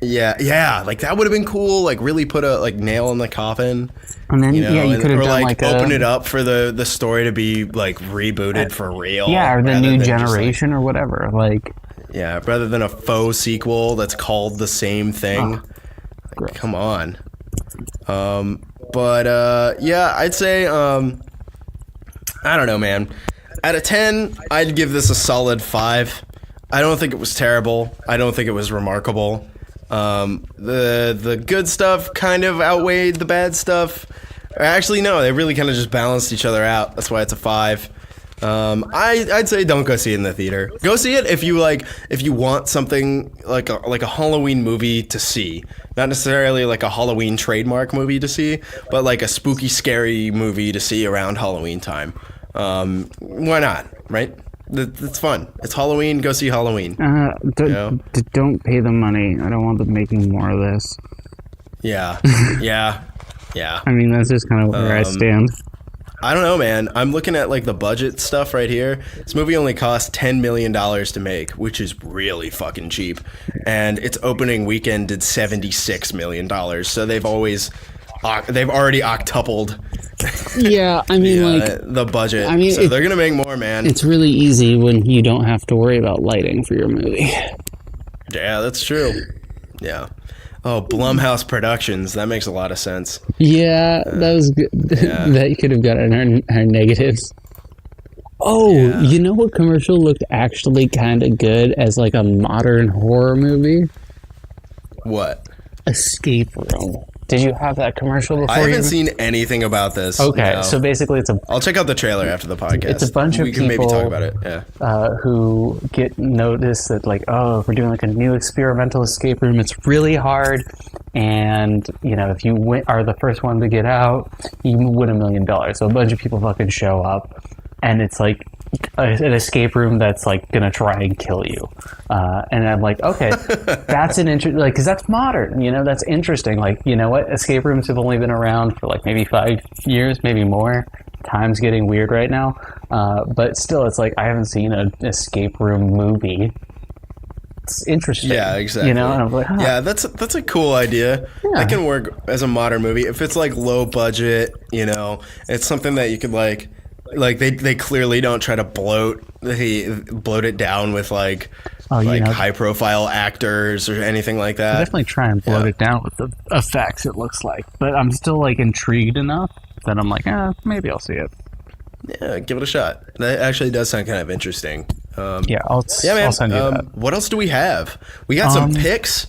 [SPEAKER 2] Yeah, like that would have been cool. Like really put a nail in the coffin.
[SPEAKER 1] And then you could have done like
[SPEAKER 2] open it up for the story to be like rebooted for real.
[SPEAKER 1] Yeah, or the new generation or whatever. Like
[SPEAKER 2] rather than a faux sequel that's called the same thing. Like, come on. I'd say I don't know, man. Out of 10, I'd give this a solid 5. I don't think it was terrible. I don't think it was remarkable. The good stuff kind of outweighed the bad stuff. Actually, no, they really kind of just balanced each other out. That's why it's a 5. I'd say don't go see it in the theater. Go see it if you want something like a Halloween movie to see. Not necessarily like a Halloween trademark movie to see, but like a spooky, scary movie to see around Halloween time. Why not, right? It's fun. It's Halloween. Go see Halloween.
[SPEAKER 1] Don't pay them money. I don't want them making more of this.
[SPEAKER 2] Yeah.
[SPEAKER 1] I mean, that's just kind of where I stand.
[SPEAKER 2] I don't know, man. I'm looking at like the budget stuff right here. This movie only cost $10 million to make, which is really fucking cheap. And its opening weekend did $76 million. So they've already octupled
[SPEAKER 1] Yeah, I mean,
[SPEAKER 2] the budget.
[SPEAKER 1] I mean,
[SPEAKER 2] so they're gonna make more, man.
[SPEAKER 1] It's really easy when you don't have to worry about lighting for your movie.
[SPEAKER 2] Yeah, that's true. Yeah. Oh, Blumhouse Productions. That makes a lot of sense.
[SPEAKER 1] Yeah, that was good.
[SPEAKER 2] Yeah.
[SPEAKER 1] That could have gotten our negatives. Oh,
[SPEAKER 2] Yeah.
[SPEAKER 1] you know what commercial looked actually kind of good as like a modern horror movie?
[SPEAKER 2] What?
[SPEAKER 1] Escape Room. Did you have that commercial before?
[SPEAKER 2] I haven't seen anything about this.
[SPEAKER 1] Okay,
[SPEAKER 2] no.
[SPEAKER 1] so basically
[SPEAKER 2] I'll check out the trailer after the podcast.
[SPEAKER 1] It's a bunch of
[SPEAKER 2] we can maybe
[SPEAKER 1] people,
[SPEAKER 2] talk about it. Yeah.
[SPEAKER 1] Who get notice that like, oh, if we're doing like a new experimental escape room, it's really hard, and you know, if you are the first one to get out, you win $1 million. So a bunch of people fucking show up, and it's like an escape room that's like gonna try and kill you, and I'm like, okay, that's an interesting, like, because that's modern, you know, that's interesting. Like, you know what, escape rooms have only been around for like maybe 5 years, maybe more. Time's getting weird right now, but still, it's like I haven't seen an escape room movie. It's interesting.
[SPEAKER 2] Yeah, exactly.
[SPEAKER 1] You know, and I'm like,
[SPEAKER 2] yeah, that's a cool idea.
[SPEAKER 1] Yeah.
[SPEAKER 2] That can work as a modern movie if it's like low budget. You know, it's something that you could like they clearly don't try to bloat it down with like high profile actors or anything like that.
[SPEAKER 1] Definitely try and bloat it down with the effects, it looks like, but I'm still like intrigued enough that I'm like, maybe I'll see it.
[SPEAKER 2] Yeah, give it a shot. That actually does sound kind of interesting.
[SPEAKER 1] I'll
[SPEAKER 2] man.
[SPEAKER 1] send you that.
[SPEAKER 2] What else do we have? We got some picks.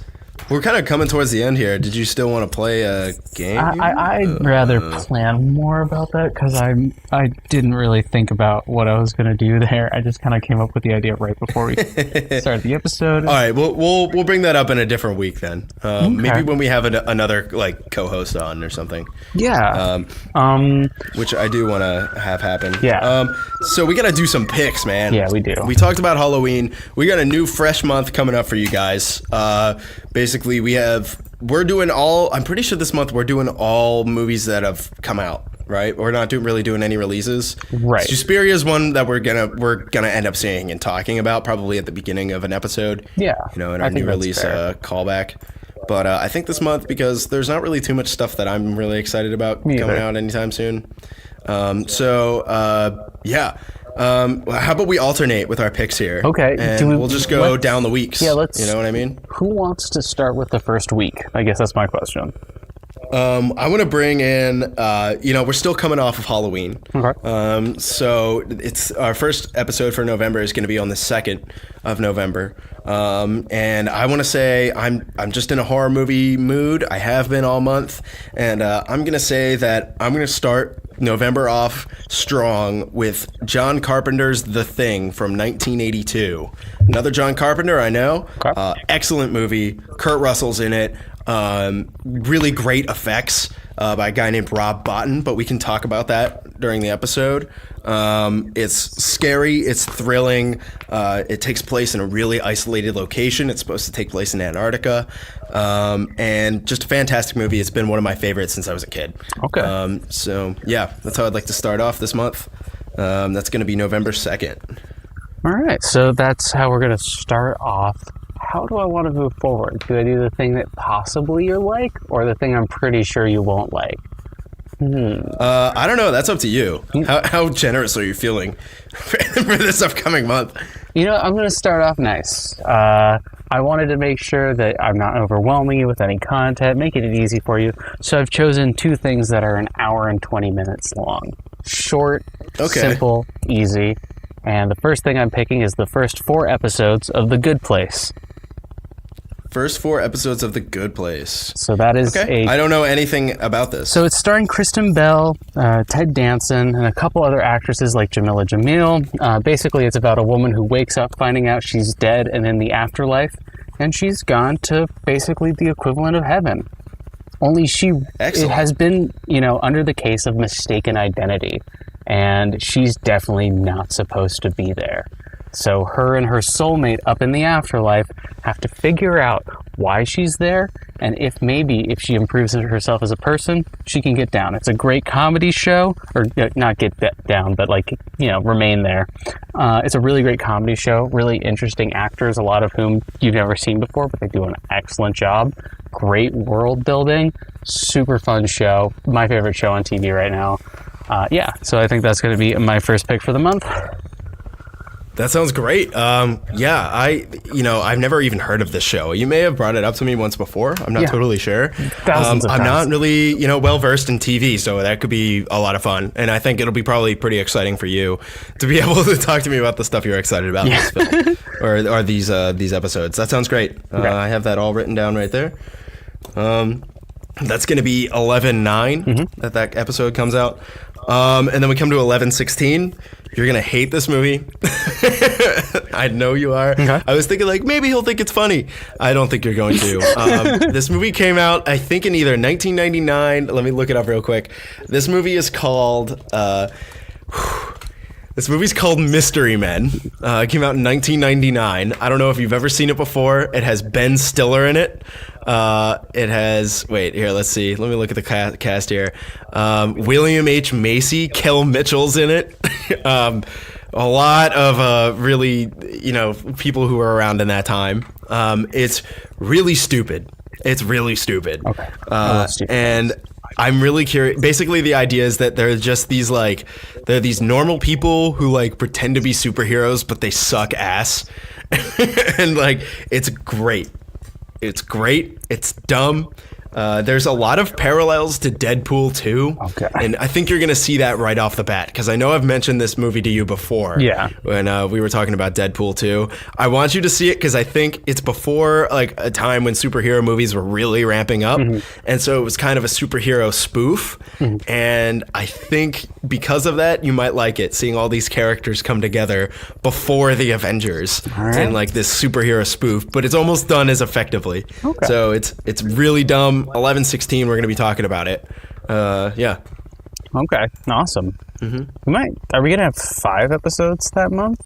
[SPEAKER 2] We're kind of coming towards the end here. Did you still want to play a game?
[SPEAKER 1] I'd rather plan more about that because I didn't really think about what I was going to do there. I just kind of came up with the idea right before we started the episode.
[SPEAKER 2] All right, we'll bring that up in a different week then. Maybe when we have another like co-host on or something.
[SPEAKER 1] Yeah.
[SPEAKER 2] Which I do want to have happen.
[SPEAKER 1] Yeah.
[SPEAKER 2] So we got to do some picks, man.
[SPEAKER 1] Yeah, we do.
[SPEAKER 2] We talked about Halloween. We got a new fresh month coming up for you guys. Basically, we're doing all. I'm pretty sure this month we're doing all movies that have come out. Right, we're not really doing any releases.
[SPEAKER 1] Right,
[SPEAKER 2] Suspiria is one that we're gonna end up seeing and talking about probably at the beginning of an episode.
[SPEAKER 1] Yeah,
[SPEAKER 2] in our new release callback. But I think this month, because there's not really too much stuff that I'm really excited about coming out anytime soon. How about we alternate with our picks here?
[SPEAKER 1] Okay.
[SPEAKER 2] And we'll just go down the weeks. Yeah, let's. You know what I mean?
[SPEAKER 1] Who wants to start with the first week? I guess that's my question.
[SPEAKER 2] I want to bring in, we're still coming off of Halloween.
[SPEAKER 1] Okay.
[SPEAKER 2] So it's our first episode for November is going to be on the 2nd of November. And I want to say I'm just in a horror movie mood. I have been all month. And I'm going to say that I'm going to start November off strong with John Carpenter's The Thing from 1982. Another John Carpenter, I know. Okay. Excellent movie. Kurt Russell's in it. Really great effects by a guy named Rob Bottin, but we can talk about that during the episode. It's scary, it's thrilling, it takes place in a really isolated location. It's supposed to take place in Antarctica, and just a fantastic movie. It's been one of my favorites since I was a kid.
[SPEAKER 1] Okay.
[SPEAKER 2] So yeah, that's how I'd like to start off this month. That's going to be November 2nd.
[SPEAKER 1] All right, so that's how we're going to start off. How do I want to move forward? Do I do the thing that possibly you like, or the thing I'm pretty sure you won't like?
[SPEAKER 2] I don't know. That's up to you. How generous are you feeling for this upcoming month?
[SPEAKER 1] You know, I'm going to start off nice. I wanted to make sure that I'm not overwhelming you with any content, making it easy for you. So I've chosen 2 things that are an hour and 20 minutes long. Short, simple, easy. And the first thing I'm picking is the first 4 episodes of The Good Place.
[SPEAKER 2] First 4 episodes of The Good Place.
[SPEAKER 1] So that is
[SPEAKER 2] I don't know anything about this.
[SPEAKER 1] So it's starring Kristen Bell, Ted Danson, and a couple other actresses like Jamila Jamil. Basically, it's about a woman who wakes up finding out she's dead and in the afterlife, and she's gone to basically the equivalent of heaven. Only it has been, under the case of mistaken identity, and she's definitely not supposed to be there. So her and her soulmate up in the afterlife have to figure out why she's there, and if she improves herself as a person, she can get down. It's a great comedy show, or not get down, but remain there. It's a really great comedy show, really interesting actors, a lot of whom you've never seen before, but they do an excellent job. Great world building, super fun show. My favorite show on TV right now. So I think that's going to be my first pick for the month.
[SPEAKER 2] That sounds great. I've never even heard of this show. You may have brought it up to me once before. I'm not totally sure. I'm not really, well versed in TV, so that could be a lot of fun. And I think it'll be probably pretty exciting for you to be able to talk to me about the stuff you're excited about in this film or these episodes. That sounds great.
[SPEAKER 1] Okay.
[SPEAKER 2] I have that all written down right there. That's going to be 11/9 that episode comes out. And then we come to 11/16. You're going to hate this movie. I know you are. Okay. I was thinking maybe he'll think it's funny. I don't think you're going to. This movie came out, I think, in either 1999. Let me look it up real quick. This movie is called... This movie's called Mystery Men. It came out in 1999. I don't know if you've ever seen it before. It has Ben Stiller in it. It has... Wait, here, let's see. Let me look at the cast here. William H. Macy, Kel Mitchell's in it. A lot of really, people who were around in that time. It's really stupid. It's really stupid.
[SPEAKER 1] Okay.
[SPEAKER 2] And I'm really curious. Basically, the idea is that there's just these there are these normal people who pretend to be superheroes, but they suck ass. And it's great. It's great. It's dumb. There's a lot of parallels to Deadpool 2.
[SPEAKER 1] Okay.
[SPEAKER 2] And I think you're going to see that right off the bat, because I know I've mentioned this movie to you before.
[SPEAKER 1] Yeah.
[SPEAKER 2] When we were talking about Deadpool 2. I want you to see it because I think it's before a time when superhero movies were really ramping up. And so it was kind of a superhero spoof. And I think because of that, you might like it, seeing all these characters come together before the Avengers in this superhero spoof. But it's almost done as effectively.
[SPEAKER 1] Okay.
[SPEAKER 2] So it's really dumb. 11/16, we're going to be talking about it. Yeah.
[SPEAKER 1] Okay, awesome. Are we going to have 5 episodes that month?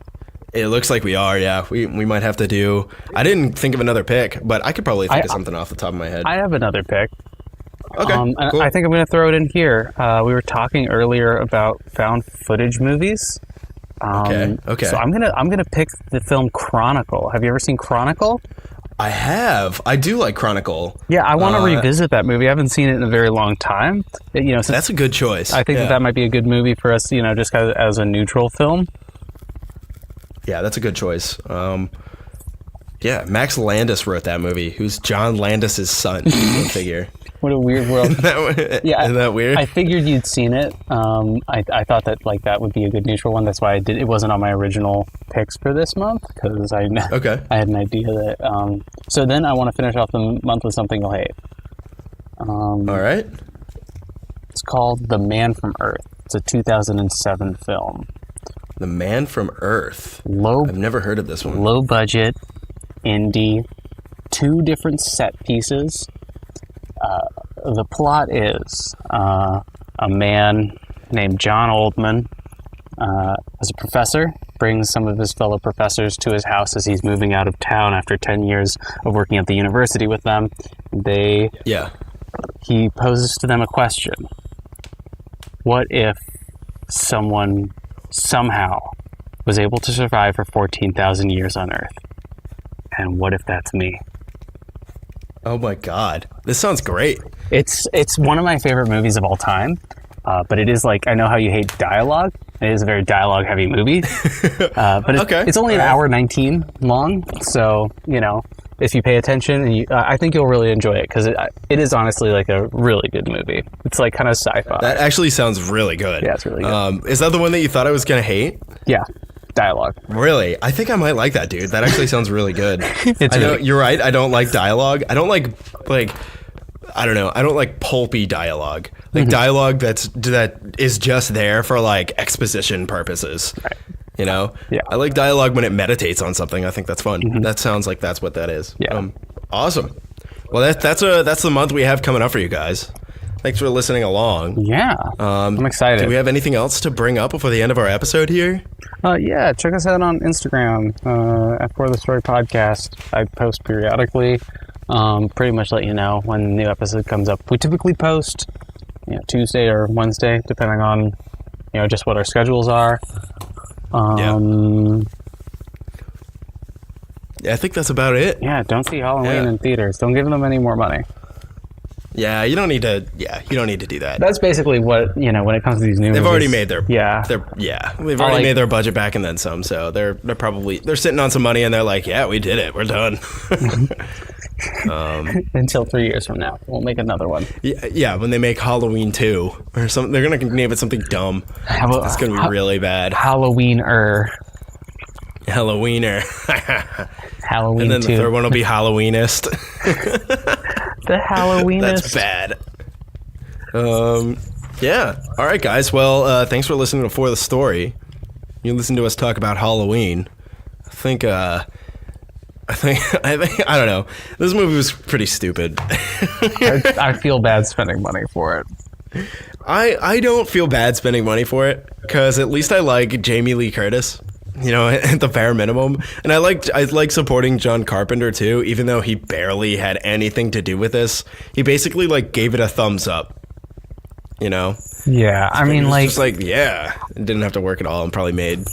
[SPEAKER 2] It looks like we are, yeah. We might have to do... I didn't think of another pick, but I could probably think of something off the top of my head.
[SPEAKER 1] I have another pick.
[SPEAKER 2] Okay, cool.
[SPEAKER 1] I think I'm going to throw it in here. We were talking earlier about found footage movies.
[SPEAKER 2] Okay.
[SPEAKER 1] So I'm gonna pick the film Chronicle. Have you ever seen Chronicle?
[SPEAKER 2] I have. I do like Chronicle.
[SPEAKER 1] Yeah, I want to revisit that movie. I haven't seen it in a very long time.
[SPEAKER 2] That's a good choice.
[SPEAKER 1] I think that might be a good movie for us, just as a neutral film.
[SPEAKER 2] Yeah, that's a good choice. Max Landis wrote that movie, who's John Landis' son. Go figure.
[SPEAKER 1] What a weird world.
[SPEAKER 2] Isn't that weird?
[SPEAKER 1] I figured you'd seen it. I thought that that would be a good neutral one. That's why it wasn't on my original picks for this month, because I had an idea that. So then I want to finish off the month with something you'll hate.
[SPEAKER 2] All right.
[SPEAKER 1] It's called The Man from Earth. It's a 2007 film.
[SPEAKER 2] The Man from Earth. I've never heard of this one.
[SPEAKER 1] Low budget, indie, 2 different set pieces. The plot is a man named John Oldman, as a professor, brings some of his fellow professors to his house as he's moving out of town after 10 years of working at the university with them. He poses to them a question. What if someone somehow was able to survive for 14,000 years on Earth? And what if that's me?
[SPEAKER 2] Oh my God. This sounds great.
[SPEAKER 1] It's one of my favorite movies of all time, but it is I know how you hate dialogue. It is a very dialogue-heavy movie, but it's only an hour 19 long, so, if you pay attention, I think you'll really enjoy it, because it is honestly a really good movie. It's kind of sci-fi.
[SPEAKER 2] That actually sounds really good.
[SPEAKER 1] Yeah, it's really good.
[SPEAKER 2] Is that the one that you thought I was going to hate?
[SPEAKER 1] Yeah. Dialogue.
[SPEAKER 2] Really? I think I might like that, dude. That actually sounds really good. You're right. I don't like dialogue. I don't like I don't know. I don't like pulpy dialogue. Dialogue that is just there for exposition purposes.
[SPEAKER 1] Right.
[SPEAKER 2] Yeah. I like dialogue when it meditates on something. I think that's fun. That sounds like that's what that is.
[SPEAKER 1] Yeah.
[SPEAKER 2] Awesome. Well, that's the month we have coming up for you guys. Thanks for listening along.
[SPEAKER 1] Yeah. I'm excited.
[SPEAKER 2] Do we have anything else to bring up before the end of our episode here?
[SPEAKER 1] Yeah, check us out on Instagram at For the Story Podcast. I post periodically. Pretty much let you know when the new episode comes up. We typically post, Tuesday or Wednesday, depending on, just what our schedules are.
[SPEAKER 2] Yeah, I think that's about it.
[SPEAKER 1] Yeah, don't see Halloween in theaters. Don't give them any more money.
[SPEAKER 2] Yeah, you don't need to. Yeah, you don't need to do that.
[SPEAKER 1] That's basically what when it comes to these new.
[SPEAKER 2] They've already made their. They've already made their budget back and then some. So they're sitting on some money and they're like, yeah, we did it. We're done.
[SPEAKER 1] Until 3 years from now, we'll make another one.
[SPEAKER 2] Yeah, when they make Halloween 2 or something, they're gonna name it something dumb. It's gonna be really bad.
[SPEAKER 1] Halloweener. Halloween.
[SPEAKER 2] And then the
[SPEAKER 1] 2.
[SPEAKER 2] third one will be Halloweenist.
[SPEAKER 1] The Halloweenist.
[SPEAKER 2] That's bad. Yeah. All right, guys. Well, thanks for listening to For the Story. You listened to us talk about Halloween. I don't know. This movie was pretty stupid.
[SPEAKER 1] I feel bad spending money for it.
[SPEAKER 2] I don't feel bad spending money for it because at least I like Jamie Lee Curtis. At the bare minimum. And I like supporting John Carpenter too, even though he barely had anything to do with this. He basically gave it a thumbs up.
[SPEAKER 1] Yeah, I mean,
[SPEAKER 2] just it didn't have to work at all and probably made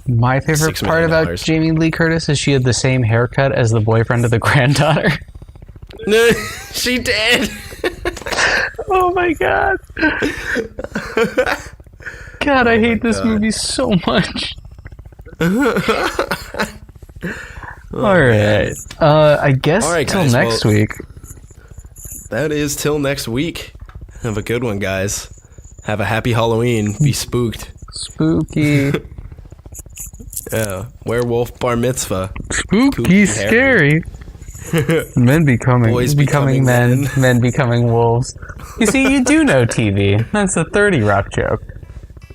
[SPEAKER 1] my favorite part about Jamie Lee Curtis is she had the same haircut as the boyfriend of the granddaughter.
[SPEAKER 2] No, she did.
[SPEAKER 1] Oh my god. God, I hate this movie so much. Alright. I guess till next week.
[SPEAKER 2] That is till next week. Have a good one, guys. Have a happy Halloween. Be spooked.
[SPEAKER 1] Spooky.
[SPEAKER 2] Yeah. Werewolf bar mitzvah.
[SPEAKER 1] Spooky, scary. Men becoming
[SPEAKER 2] Boys
[SPEAKER 1] becoming men. Men becoming wolves. You see, you do know TV. That's a 30 Rock joke.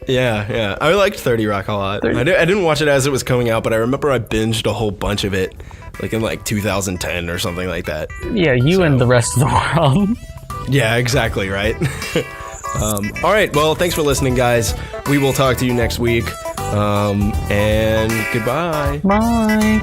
[SPEAKER 2] Yeah. I liked 30 Rock a lot. I didn't watch it as it was coming out, but I remember I binged a whole bunch of it, in 2010 or something like that.
[SPEAKER 1] Yeah, and the rest of the world.
[SPEAKER 2] Yeah, exactly, right? All right, well, thanks for listening, guys. We will talk to you next week. And goodbye.
[SPEAKER 1] Bye.